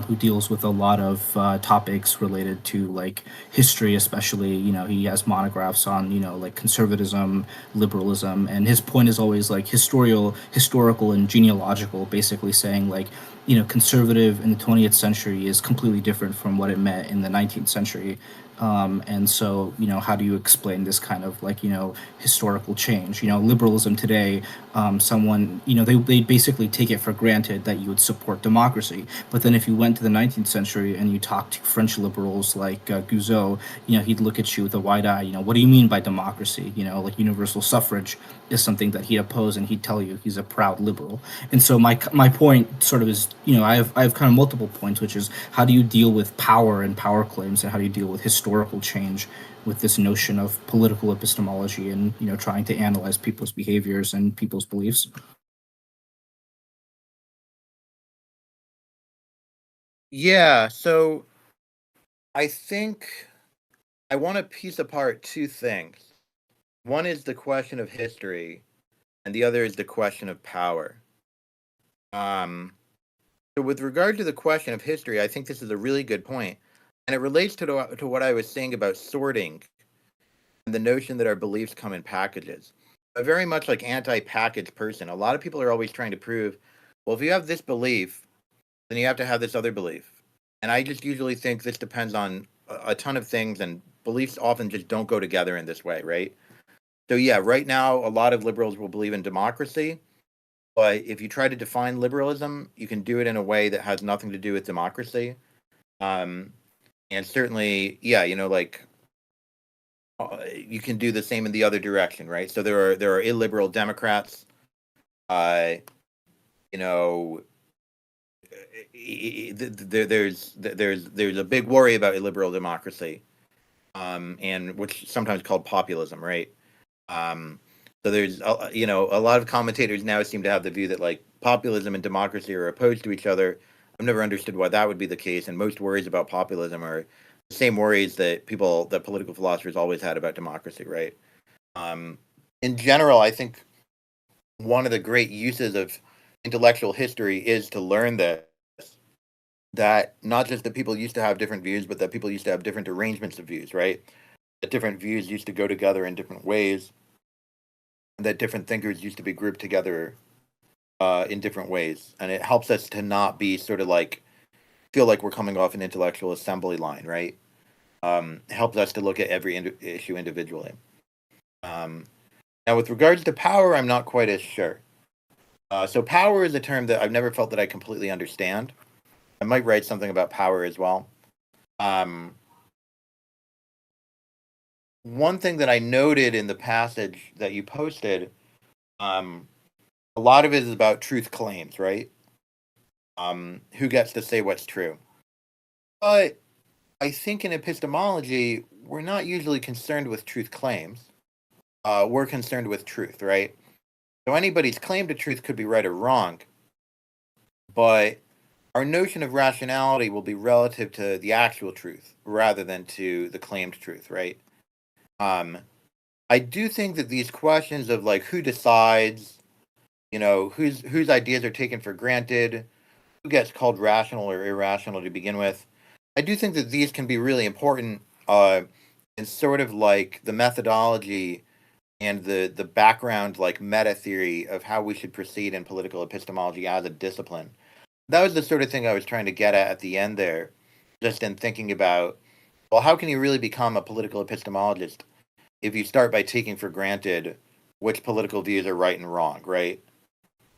who deals with a lot of topics related to like history, especially. He has monographs on like conservatism, liberalism, and his point is always like historical, and genealogical, basically saying like conservative in the 20th century is completely different from what it meant in the 19th century. And so, how do you explain this kind of like, historical change? Liberalism today, someone, they basically take it for granted that you would support democracy. But then if you went to the 19th century and you talked to French liberals like Guizot, he'd look at you with a wide eye. What do you mean by democracy? Like universal suffrage is something that he'd oppose, and he'd tell you he's a proud liberal. And so my point sort of is, I have kind of multiple points, which is how do you deal with power and power claims, and how do you deal with historical change with this notion of political epistemology, and trying to analyze people's behaviors and people's beliefs. Yeah, so I think I want to piece apart two things. One is the question of history, and the other is the question of power. So with regard to the question of history, I think this is a really good point, and it relates to what I was saying about sorting and the notion that our beliefs come in packages. A very much like anti-package person, a lot of people are always trying to prove, well, if you have this belief, then you have to have this other belief. And I just usually think this depends on a ton of things, and beliefs often just don't go together in this way, right? So yeah, right now a lot of liberals will believe in democracy, but if you try to define liberalism, you can do it in a way that has nothing to do with democracy. And certainly, yeah, like you can do the same in the other direction, right? So there are illiberal Democrats. There's a big worry about illiberal democracy, and which sometimes called populism, right? So there's a lot of commentators now seem to have the view that like populism and democracy are opposed to each other. I've never understood why that would be the case, and most worries about populism are the same worries that political philosophers always had about democracy, right? In general, I think one of the great uses of intellectual history is to learn that not just that people used to have different views, but that people used to have different arrangements of views, right? That different views used to go together in different ways, and that different thinkers used to be grouped together in different ways. And it helps us to not be sort of like feel like we're coming off an intellectual assembly line, right? It helps us to look at every issue individually. Now, with regards to power, I'm not quite as sure. So power is a term that I've never felt that I completely understand. I might write something about power as well. One thing that I noted in the passage that you posted, a lot of it is about truth claims, right? Who gets to say what's true? But I think in epistemology, we're not usually concerned with truth claims. We're concerned with truth, right? So anybody's claim to truth could be right or wrong, but our notion of rationality will be relative to the actual truth rather than to the claimed truth, right? I do think that these questions of like who decides, whose ideas are taken for granted, who gets called rational or irrational to begin with, I do think that these can be really important in sort of like the methodology and the background like meta theory of how we should proceed in political epistemology as a discipline. That was the sort of thing I was trying to get at the end there, just in thinking about, well, how can you really become a political epistemologist? if you start by taking for granted which political views are right and wrong, right?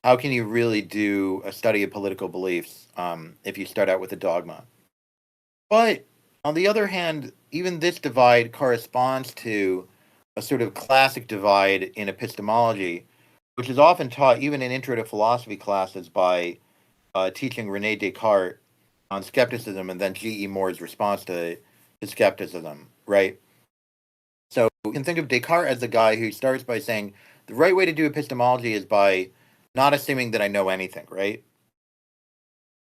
How can you really do a study of political beliefs if you start out with a dogma? But on the other hand, even this divide corresponds to a sort of classic divide in epistemology, which is often taught even in intro to philosophy classes by teaching Rene Descartes on skepticism and then G.E. Moore's response to his skepticism, right? So you can think of Descartes as the guy who starts by saying the right way to do epistemology is by not assuming that I know anything, right?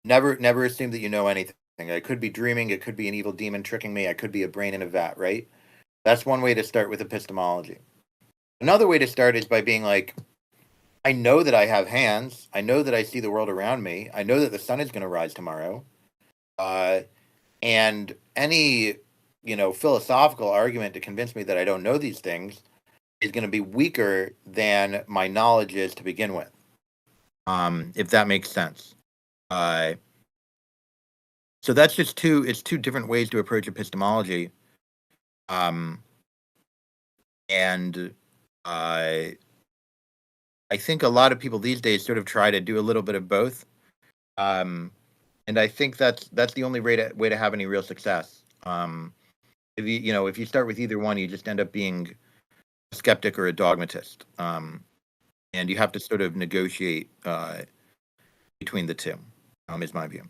Never assume that you know anything. I could be dreaming, it could be an evil demon tricking me, I could be a brain in a vat, right? That's one way to start with epistemology. Another way to start is by being like, I know that I have hands, I know that I see the world around me, I know that the sun is going to rise tomorrow. And any, philosophical argument to convince me that I don't know these things is going to be weaker than my knowledge is to begin with. If that makes sense. So that's just two different ways to approach epistemology. And I think a lot of people these days sort of try to do a little bit of both. And I think that's the only way to have any real success. If you start with either one, you just end up being a skeptic or a dogmatist. And you have to sort of negotiate between the two. Is my view.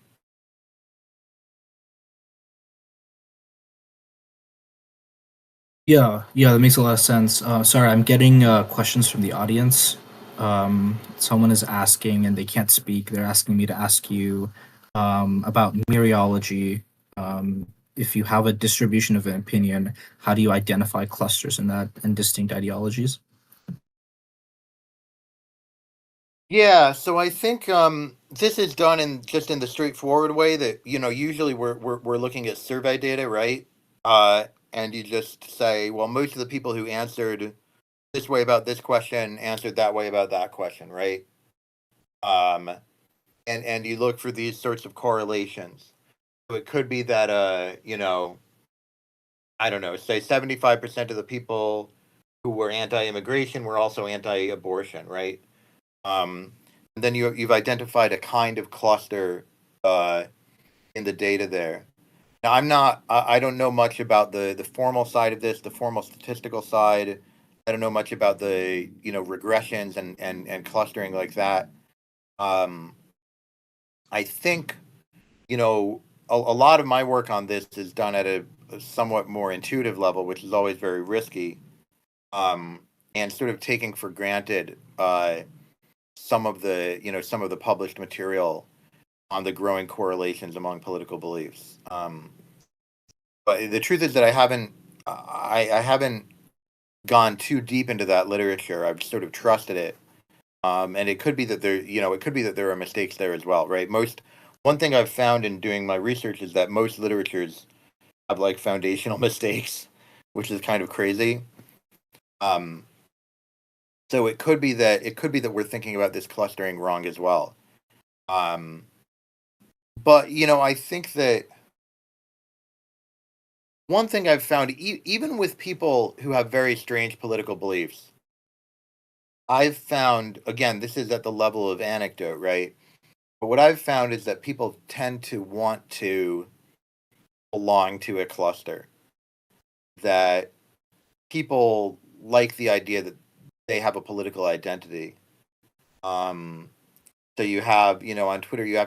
Yeah, that makes a lot of sense. Sorry, I'm getting questions from the audience. Someone is asking and they can't speak. They're asking me to ask you about mereology. If you have a distribution of an opinion, how do you identify clusters in that and distinct ideologies? Yeah, so I think this is done in the straightforward way that usually we're looking at survey data, right? And you just say, well, most of the people who answered this way about this question answered that way about that question, right? Um, and you look for these sorts of correlations. So it could be that I don't know, say 75% of the people who were anti-immigration were also anti-abortion, right? And then you've identified a kind of cluster uh, in the data there. Now, I don't know much about the formal side of this, the formal statistical side. I don't know much about the regressions and clustering like that. Um, I think a lot of my work on this is done at a somewhat more intuitive level, which is always very risky, and sort of taking for granted some of the published material on the growing correlations among political beliefs. But the truth is that I haven't gone too deep into that literature. I've sort of trusted it, and it could be that there are mistakes there as well, right? One thing I've found in doing my research is that most literatures have like foundational mistakes, which is kind of crazy. Um, so it could be that we're thinking about this clustering wrong as well. But I think that one thing I've found, even with people who have very strange political beliefs, I've found, again, this is at the level of anecdote, right? But what I've found is that people tend to want to belong to a cluster, that people like the idea that they have a political identity. So you have, on Twitter, you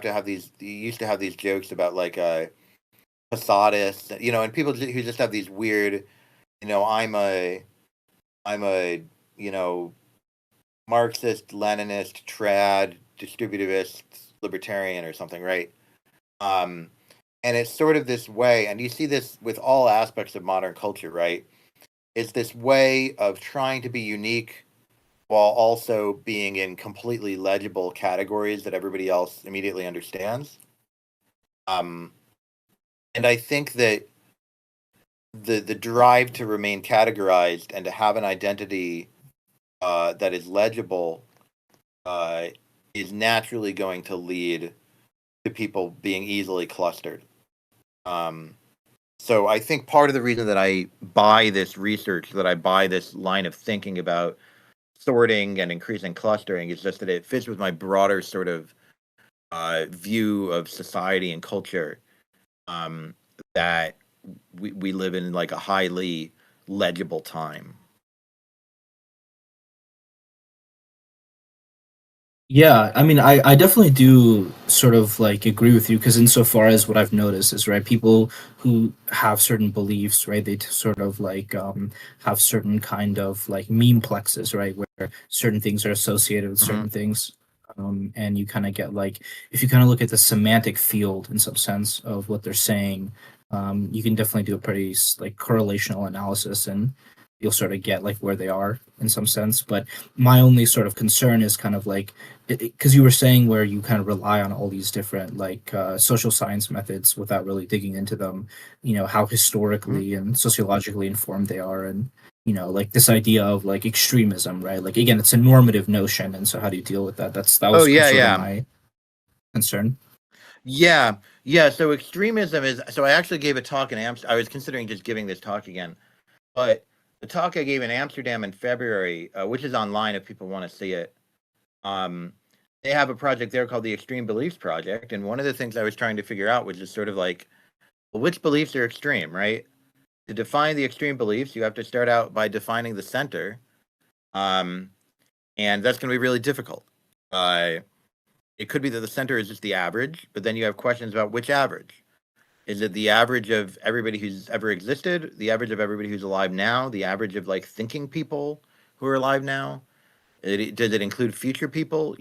used to have these jokes about like Posadist, and people who just have these weird, I'm a, you know, Marxist, Leninist, trad, distributivist, libertarian, or something, right? Um, and it's sort of this way, and you see this with all aspects of modern culture, right? It's this way of trying to be unique while also being in completely legible categories that everybody else immediately understands. Um, and I think that the drive to remain categorized and to have an identity that is legible uh, is naturally going to lead to people being easily clustered. Um, So I think part of the reason that I buy this research, that I buy this line of thinking about sorting and increasing clustering, is just that it fits with my broader sort of view of society and culture, um, that we live in like a highly legible time. Yeah, I mean, I definitely do sort of like agree with you because insofar as what I've noticed is right, people who have certain beliefs, right, they sort of like have certain kind of like meme plexes, right, where certain things are associated with Hmm. certain things, and you kind of get like if you kind of look at the semantic field in some sense of what they're saying, you can definitely do a pretty like correlational analysis and you'll sort of get like where they are in some sense. But my only sort of concern is kind of like because you were saying where you kind of rely on all these different like social science methods without really digging into them, how Hmm. historically and sociologically informed they are, and like this idea of like extremism, right? Like again, it's a normative notion, and so how do you deal with that? That Oh was yeah, sort of yeah. my concern. Yeah, yeah. So extremism is. So I actually gave a talk in Amsterdam. I was considering just giving this talk again, but the talk I gave in Amsterdam in February, which is online if people want to see it. Um, they have a project there called the Extreme Beliefs Project, and one of the things I was trying to figure out was just sort of like, well, which beliefs are extreme, right? To define the extreme beliefs, you have to start out by defining the center, um, and that's going to be really difficult. Uh, it could be that the center is just the average, but then you have questions about which average. Is it the average of everybody who's ever existed, the average of everybody who's alive now, the average of like thinking people who are alive now? Does it include future people?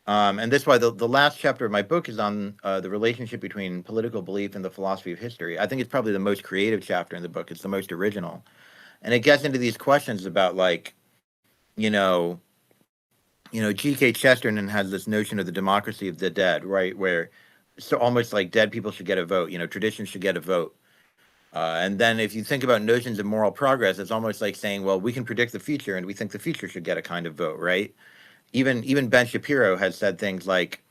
And that's why the last chapter of my book is on the relationship between political belief and the philosophy of history. I think it's probably the most creative chapter in the book. It's the most original, and it gets into these questions about like, you know, G.K. Chesterton has this notion of the democracy of the dead, right? Where so almost like dead people should get a vote. Tradition should get a vote. And then if you think about notions of moral progress, it's almost like saying, well, we can predict the future, and we think the future should get a kind of vote, right? Even Ben Shapiro has said things like,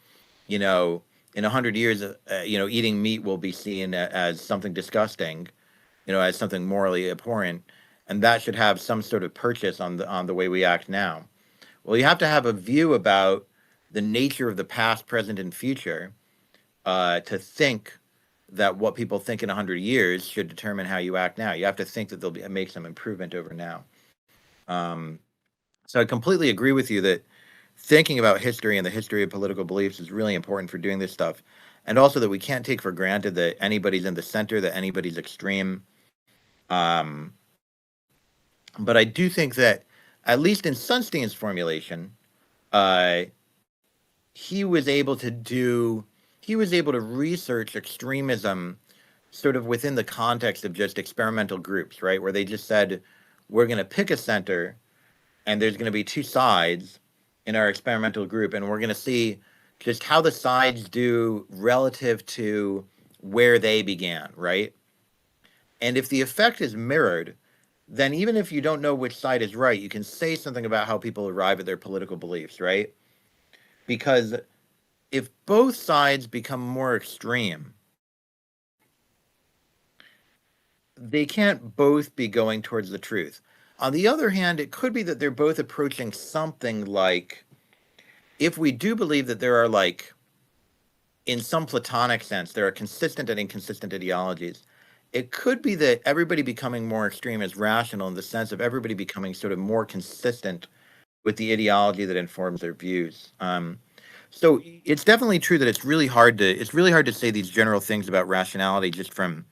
in 100 years, eating meat will be seen as something disgusting, as something morally abhorrent, and that should have some sort of purchase on the way we act now. Well, you have to have a view about the nature of the past, present, and future to think that what people think in 100 years should determine how you act now. You have to think that they'll make some improvement over now. Um, so I completely agree with you that thinking about history and the history of political beliefs is really important for doing this stuff. And also that we can't take for granted that anybody's in the center, that anybody's extreme. Um, but I do think that, at least in Sunstein's formulation, uh, he was able to do, he was able to research extremism sort of within the context of just experimental groups, right? Where they just said, we're going to pick a center and there's going to be two sides in our experimental group, and we're going to see just how the sides do relative to where they began, right? And if the effect is mirrored, then even if you don't know which side is right, you can say something about how people arrive at their political beliefs, right? Because if both sides become more extreme, they can't both be going towards the truth. On the other hand, it could be that they're both approaching something like, if we do believe that there are like, in some Platonic sense, there are consistent and inconsistent ideologies. It could be that everybody becoming more extreme is rational in the sense of everybody becoming sort of more consistent with the ideology that informs their views. So it's definitely true that it's really hard to say these general things about rationality just from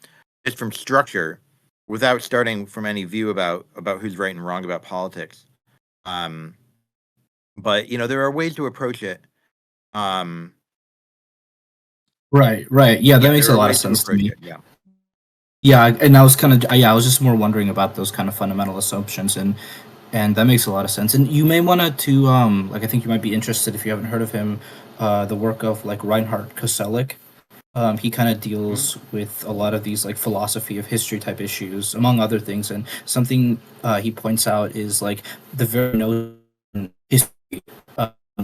structure without starting from any view about who's right and wrong about politics. Um, but there are ways to approach it. Um, Right, right. Yeah, that yeah, makes there a are lot of ways to sense to approach me. it. Yeah. Yeah, and I was kind of yeah, I was just more wondering about those kind of fundamental assumptions, and that makes a lot of sense. And you may want to like I think you might be interested if you haven't heard of him, the work of like Reinhard Koselleck. He kind of Mhm. deals with a lot of these like philosophy of history type issues, among other things. And something he points out is like the very notion of history.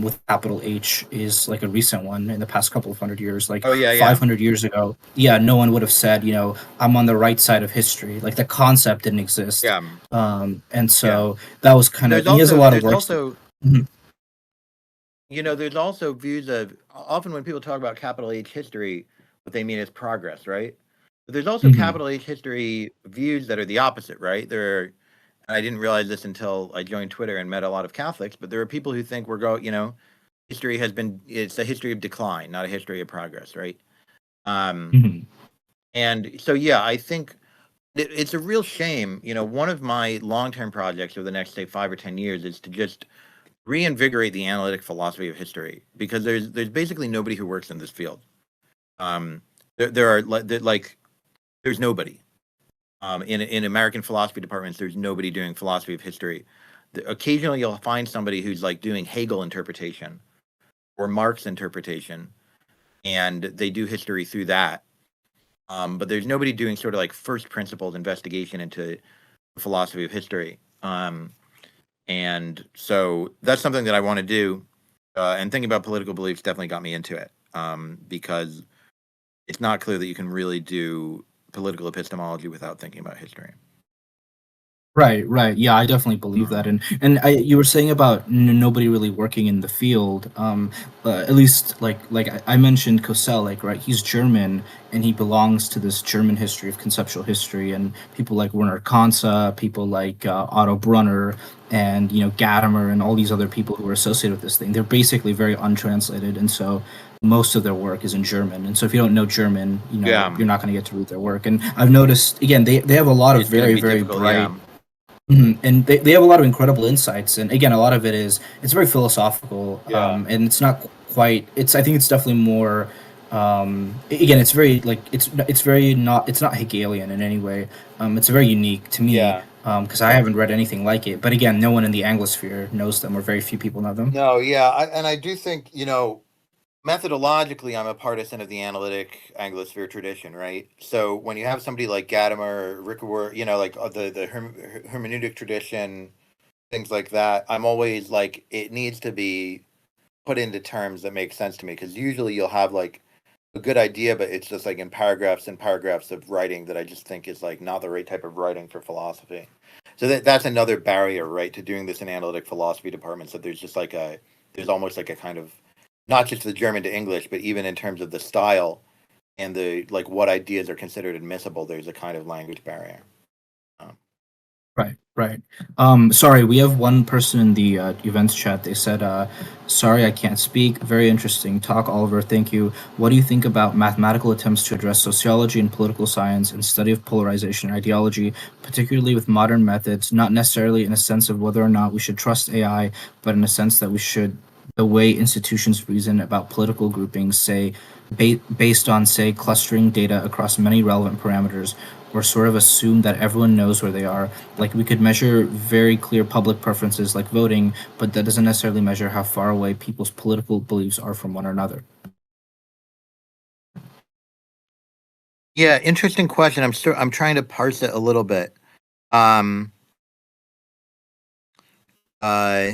with capital H is like a recent one in the past couple of 100 years. Like Oh yeah, yeah, 500 years ago, yeah, no one would have said, I'm on the right side of history. Like the concept didn't exist. yeah, And yeah. so that was kind of, There's and he has a also lot of there's works. also Mhm, there's also views of often when people talk about capital H history, what they mean is progress, right? But there's also mhm, capital H history views that are the opposite, right? And I didn't realize this until I joined Twitter and met a lot of Catholics, but there are people who think history it's a history of decline, not a history of progress, right? Um, mhm. and so, yeah, I think it's a real shame. One of my long-term projects over the next, say, 5 or 10 years is to just reinvigorate the analytic philosophy of history because there's basically nobody who works in this field. Um, there are like there's nobody in American philosophy departments. There's nobody doing philosophy of history. Occasionally, you'll find somebody who's like doing Hegel interpretation or Marx interpretation, and they do history through that. But there's nobody doing sort of like first principles investigation into philosophy of history. And so that's something that I want to do. And thinking about political beliefs definitely got me into it because it's not clear that you can really do political epistemology without thinking about history. Right, right. Yeah, I definitely believe that. You were saying about nobody really working in the field. At least like I mentioned Cosell, like right, he's German and he belongs to this German history of conceptual history, and people like Werner Kanza, people like Otto Brunner, and Gadamer, and all these other people who are associated with this thing. They're basically very untranslated, and so most of their work is in German. And so if you don't know German, Yeah, you're not going to get to read their work. And I've noticed again, they have a lot of it's going to very be very difficult. Yeah, bright. Mhm. And they have a lot of incredible insights, and again, a lot of it is it's very philosophical, yeah, and it's not quite. It's I think it's definitely more. Again, it's very like it's very not it's not Hegelian in any way. It's very unique to me yeah. because I haven't read anything like it. But again, no one in the Anglosphere knows them, or very few people know them. No, yeah, and I do think methodologically, I'm a partisan of the analytic Anglosphere tradition, right? So when you have somebody like Gadamer, Rickwer, like the hermeneutic tradition, things like that, I'm always like, it needs to be put into terms that make sense to me because usually you'll have like a good idea, but it's just like in paragraphs and paragraphs of writing that I just think is like not the right type of writing for philosophy. So that's another barrier, right, to doing this in analytic philosophy departments. That there's almost like a kind of not just the German to English, but even in terms of the style and the like what ideas are considered admissible. There's a kind of language barrier. Um, Right, right. Sorry, we have one person in the events chat. They said, "Sorry, I can't speak." Very interesting talk, Oliver. Thank you. What do you think about mathematical attempts to address sociology and political science and study of polarization and ideology, particularly with modern methods? Not necessarily in a sense of whether or not we should trust AI, but in a sense that we should, the way institutions reason about political groupings, say, based on, say, clustering data across many relevant parameters, or sort of assume that everyone knows where they are. Like we could measure very clear public preferences like voting, but that doesn't necessarily measure how far away people's political beliefs are from one another. yeah, interesting question. I'm trying to parse it a little bit. Um, uh,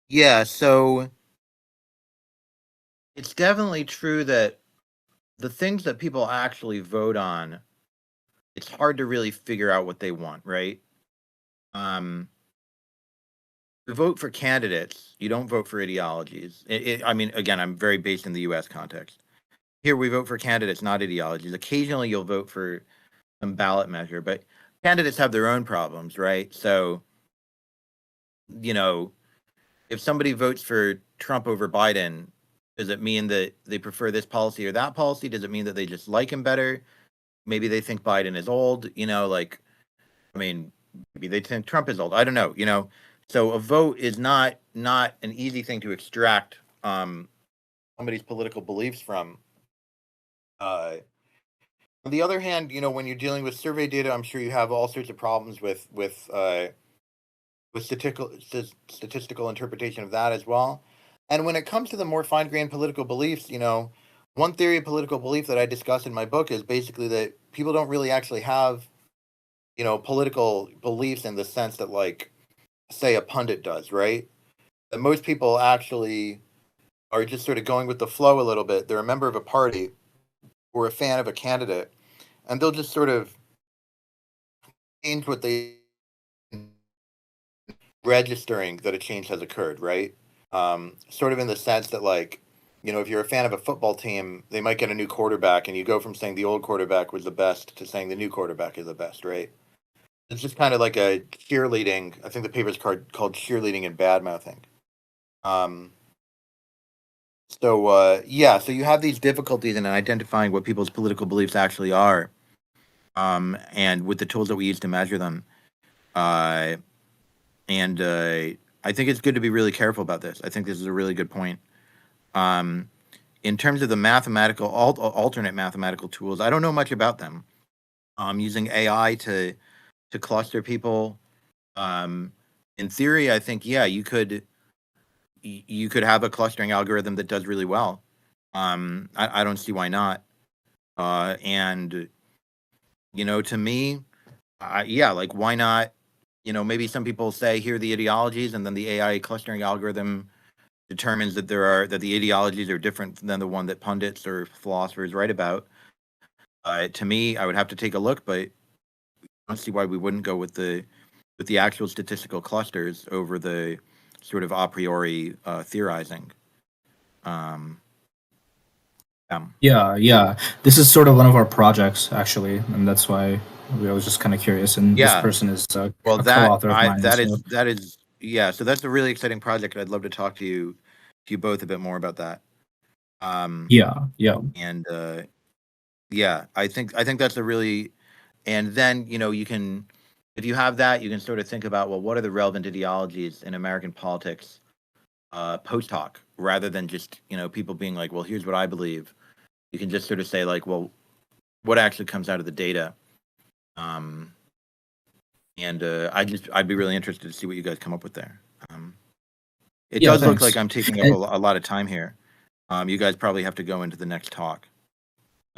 yeah, so it's definitely true that the things that people actually vote on, it's hard to really figure out what they want, right? Um, you vote for candidates, you don't vote for ideologies. I mean, again, I'm very based in the U.S. context. Here, we vote for candidates, not ideologies. Occasionally, you'll vote for some ballot measure, but candidates have their own problems, right? So, you know, if somebody votes for Trump over Biden, does it mean that they prefer this policy or that policy? Does it mean that they just like him better? Maybe they think Biden is old, like, I mean, maybe they think Trump is old. I don't know. So a vote is not an easy thing to extract somebody's political beliefs from. Uh, on the other hand, when you're dealing with survey data, I'm sure you have all sorts of problems with statistical interpretation of that as well. And when it comes to the more fine grained political beliefs, one theory of political belief that I discuss in my book is basically that people don't really actually have political beliefs in the sense that, like, say a pundit does, right? That most people actually are just sort of going with the flow a little bit. They're a member of a party or a fan of a candidate, and they'll just sort of change what they registering that a change has occurred, right? Sort of in the sense that, like, if you're a fan of a football team, they might get a new quarterback, and you go from saying the old quarterback was the best to saying the new quarterback is the best, right? It's just kind of like a cheerleading. I think the paper's called cheerleading and bad mouthing. Um, so you have these difficulties in identifying what people's political beliefs actually are, and with the tools that we use to measure them. And I think it's good to be really careful about this. I think this is a really good point. In terms of the mathematical alternate mathematical tools, I don't know much about them. Using AI to cluster people. In theory, I think you could have a clustering algorithm that does really well. I don't see why not. And to me, like, why not? Maybe some people say here are the ideologies, and then the AI clustering algorithm determines that the ideologies are different than the one that pundits or philosophers write about. To me, I would have to take a look, but I don't see why we wouldn't go with the actual statistical clusters over the sort of a priori theorizing. Yeah. This is sort of one of our projects, actually, and that's why I was just kind of curious. And this person is a co-author of mine. That is so that's a really exciting project. I'd love to talk to you both a bit more about that. Yeah. And I think that's a really, and then you can, if you have that, you can sort of think about, well, what are the relevant ideologies in American politics post hoc, rather than just people being like, well, here's what I believe. You can just sort of say, like, well, what actually comes out of the data. And I'd be really interested to see what you guys come up with there. It does look like I'm taking up a lot of time here. You guys probably have to go into the next talk.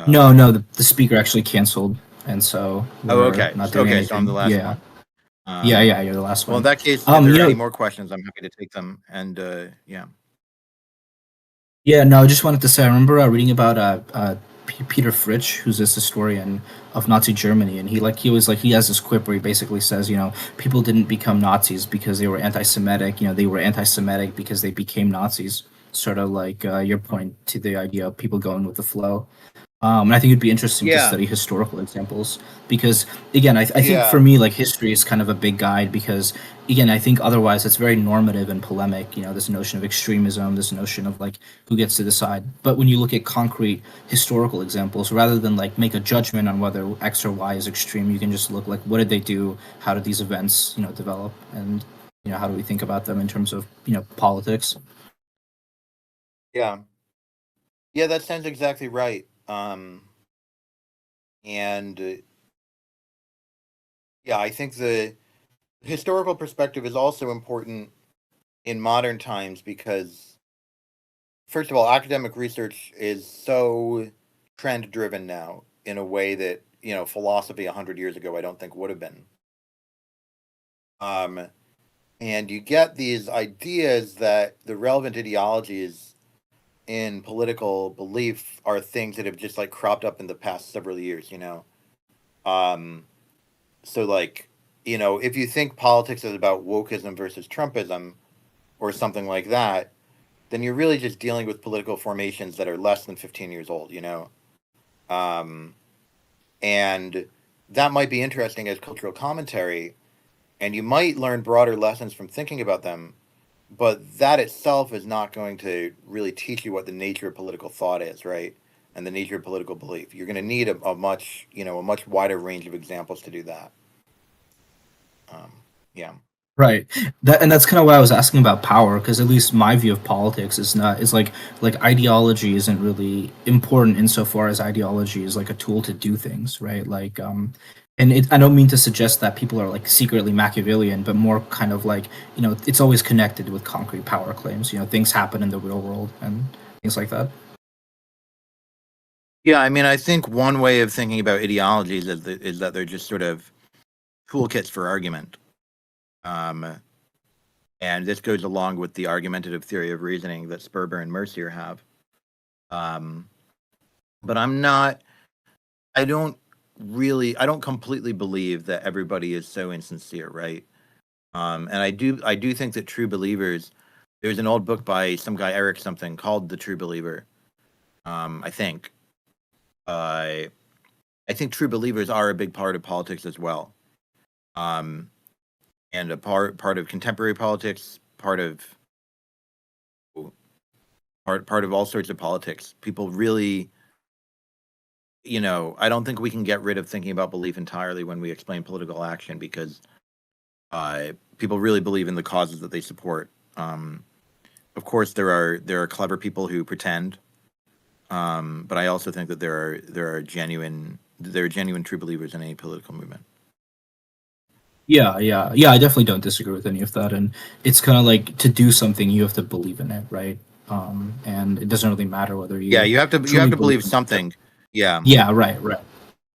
No, the speaker actually canceled, and so okay. Not doing anything. So I'm the last one. Yeah, you're the last one. Well, in that case, if there are any more questions, I'm happy to take them. And yeah. Yeah, no, I just wanted to say, I remember reading about Peter Fritsch, who's this historian of Nazi Germany, and he has this quip where he basically says, people didn't become Nazis because they were anti-Semitic. They were anti-Semitic because they became Nazis. Sort of like your point to the idea of people going with the flow. And I think it'd be interesting to study historical examples because, again, I think for me, like, history is kind of a big guide because, again, I think otherwise it's very normative and polemic, this notion of extremism, this notion of, like, who gets to decide. But when you look at concrete historical examples, rather than, like, make a judgment on whether X or Y is extreme, you can just look, like, what did they do? How did these events, develop? And, how do we think about them in terms of, politics? Yeah, that sounds exactly right. And I think the historical perspective is also important in modern times because, first of all, academic research is so trend driven now in a way that philosophy 100 years ago I don't think would have been. And you get these ideas that the relevant ideologies in political belief are things that have just, like, cropped up in the past several years, so, like, if you think politics is about wokeism versus Trumpism or something like that, then you're really just dealing with political formations that are less than 15 years old, and that might be interesting as cultural commentary, and you might learn broader lessons from thinking about them. But that itself is not going to really teach you what the nature of political thought is, right? And the nature of political belief. You're going to need a much wider range of examples to do that. Yeah. Right. That's kind of why I was asking about power, because at least my view of politics is like ideology isn't really important insofar as ideology is like a tool to do things, right? Like I don't mean to suggest that people are, like, secretly Machiavellian, but more kind of like, it's always connected with concrete power claims. Things happen in the real world and things like that. Yeah, I mean, I think one way of thinking about ideologies is that they're just sort of toolkits for argument. And this goes along with the argumentative theory of reasoning that Sperber and Mercier have. But I don't completely believe that everybody is so insincere, right? And I do think that true believers, there's an old book by some guy, Eric something, called The True Believer. I think true believers are a big part of politics as well. And a part of contemporary politics, part of all sorts of politics. People really, I don't think we can get rid of thinking about belief entirely when we explain political action, because people really believe in the causes that they support. Of course, there are clever people who pretend, but I also think that there are genuine true believers in any political movement. Yeah. I definitely don't disagree with any of that, and it's kind of like, to do something, you have to believe in it, right? And it doesn't really matter whether you. Yeah, you have to believe something. Yeah. Yeah. Right.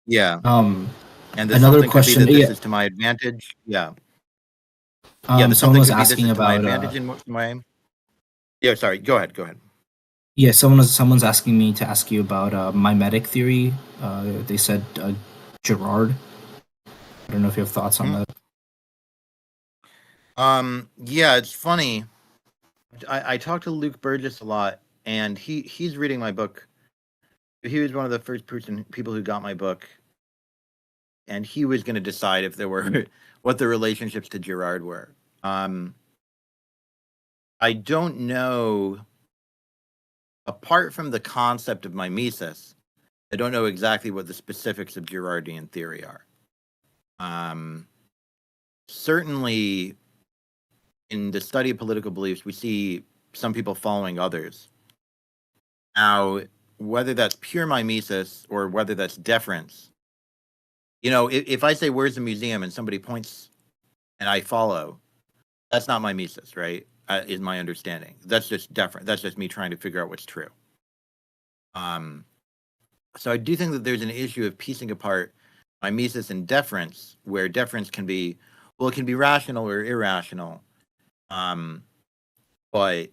Yeah. And Another question. Could be that this is to my advantage. Yeah. Someone was asking about my advantage in my. Yeah. Sorry. Go ahead. Yeah, someone's asking me to ask you about mimetic theory. They said Girard. I don't know if you have thoughts on that. Yeah, it's funny. I talked to Luke Burgess a lot, and he's reading my book. He was one of the first people who got my book, and he was going to decide if there were what the relationships to Girard were. I don't know. Apart from the concept of mimesis, I don't know exactly what the specifics of Girardian theory are. Certainly, in the study of political beliefs, we see some people following others. Now, whether that's pure mimesis or whether that's deference, if I say, "Where's the museum?" and somebody points and I follow, that's not mimesis, right? Is my understanding. That's just deference. That's just me trying to figure out what's true. So I do think that there's an issue of piecing apart mimesis and deference, where deference can be, well, it can be rational or irrational. But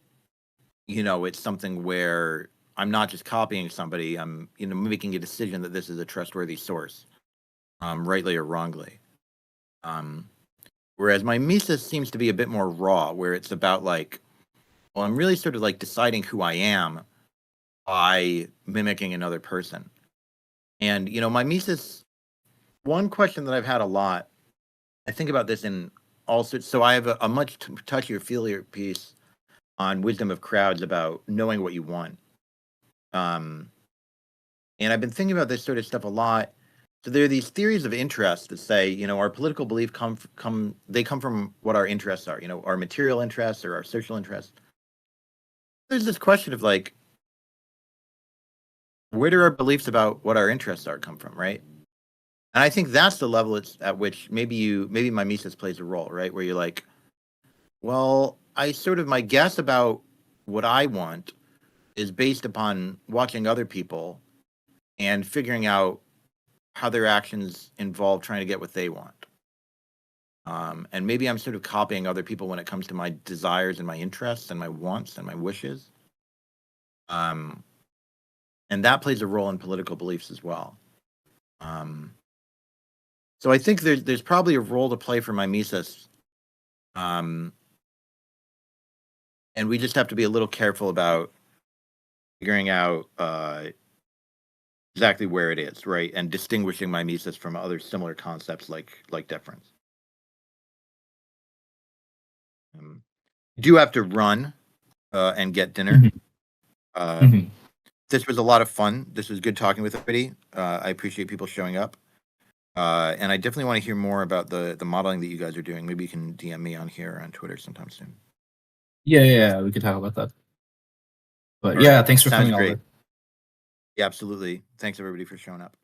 it's something where I'm not just copying somebody. I'm, making a decision that this is a trustworthy source, rightly or wrongly. Whereas mimesis seems to be a bit more raw, where it's about I'm really sort of deciding who I am by mimicking another person. And, mimesis, one question that I've had a lot, I think about this in all sorts. So I have a much touchier, feelier piece on wisdom of crowds about knowing what you want. And I've been thinking about this sort of stuff a lot. So there are these theories of interest that say, our political belief come from what our interests are, our material interests or our social interests. There's this question of where do our beliefs about what our interests are come from, right? And I think that's the level at which maybe mimesis plays a role, right? Where you're well, my guess about what I want is based upon watching other people and figuring out how their actions involve trying to get what they want. And maybe I'm sort of copying other people when it comes to my desires and my interests and my wants and my wishes. And that plays a role in political beliefs as well. So I think there's probably a role to play for mimesis. And we just have to be a little careful about figuring out exactly where it is, right? And distinguishing mimesis from other similar concepts like deference. Do have to run and get dinner. This was a lot of fun. This was good talking with everybody. I appreciate people showing up. And I definitely want to hear more about the modeling that you guys are doing. Maybe you can DM me on here or on Twitter sometime soon. Yeah, we could talk about that. But yeah, thanks for coming over. Yeah, absolutely. Thanks everybody for showing up.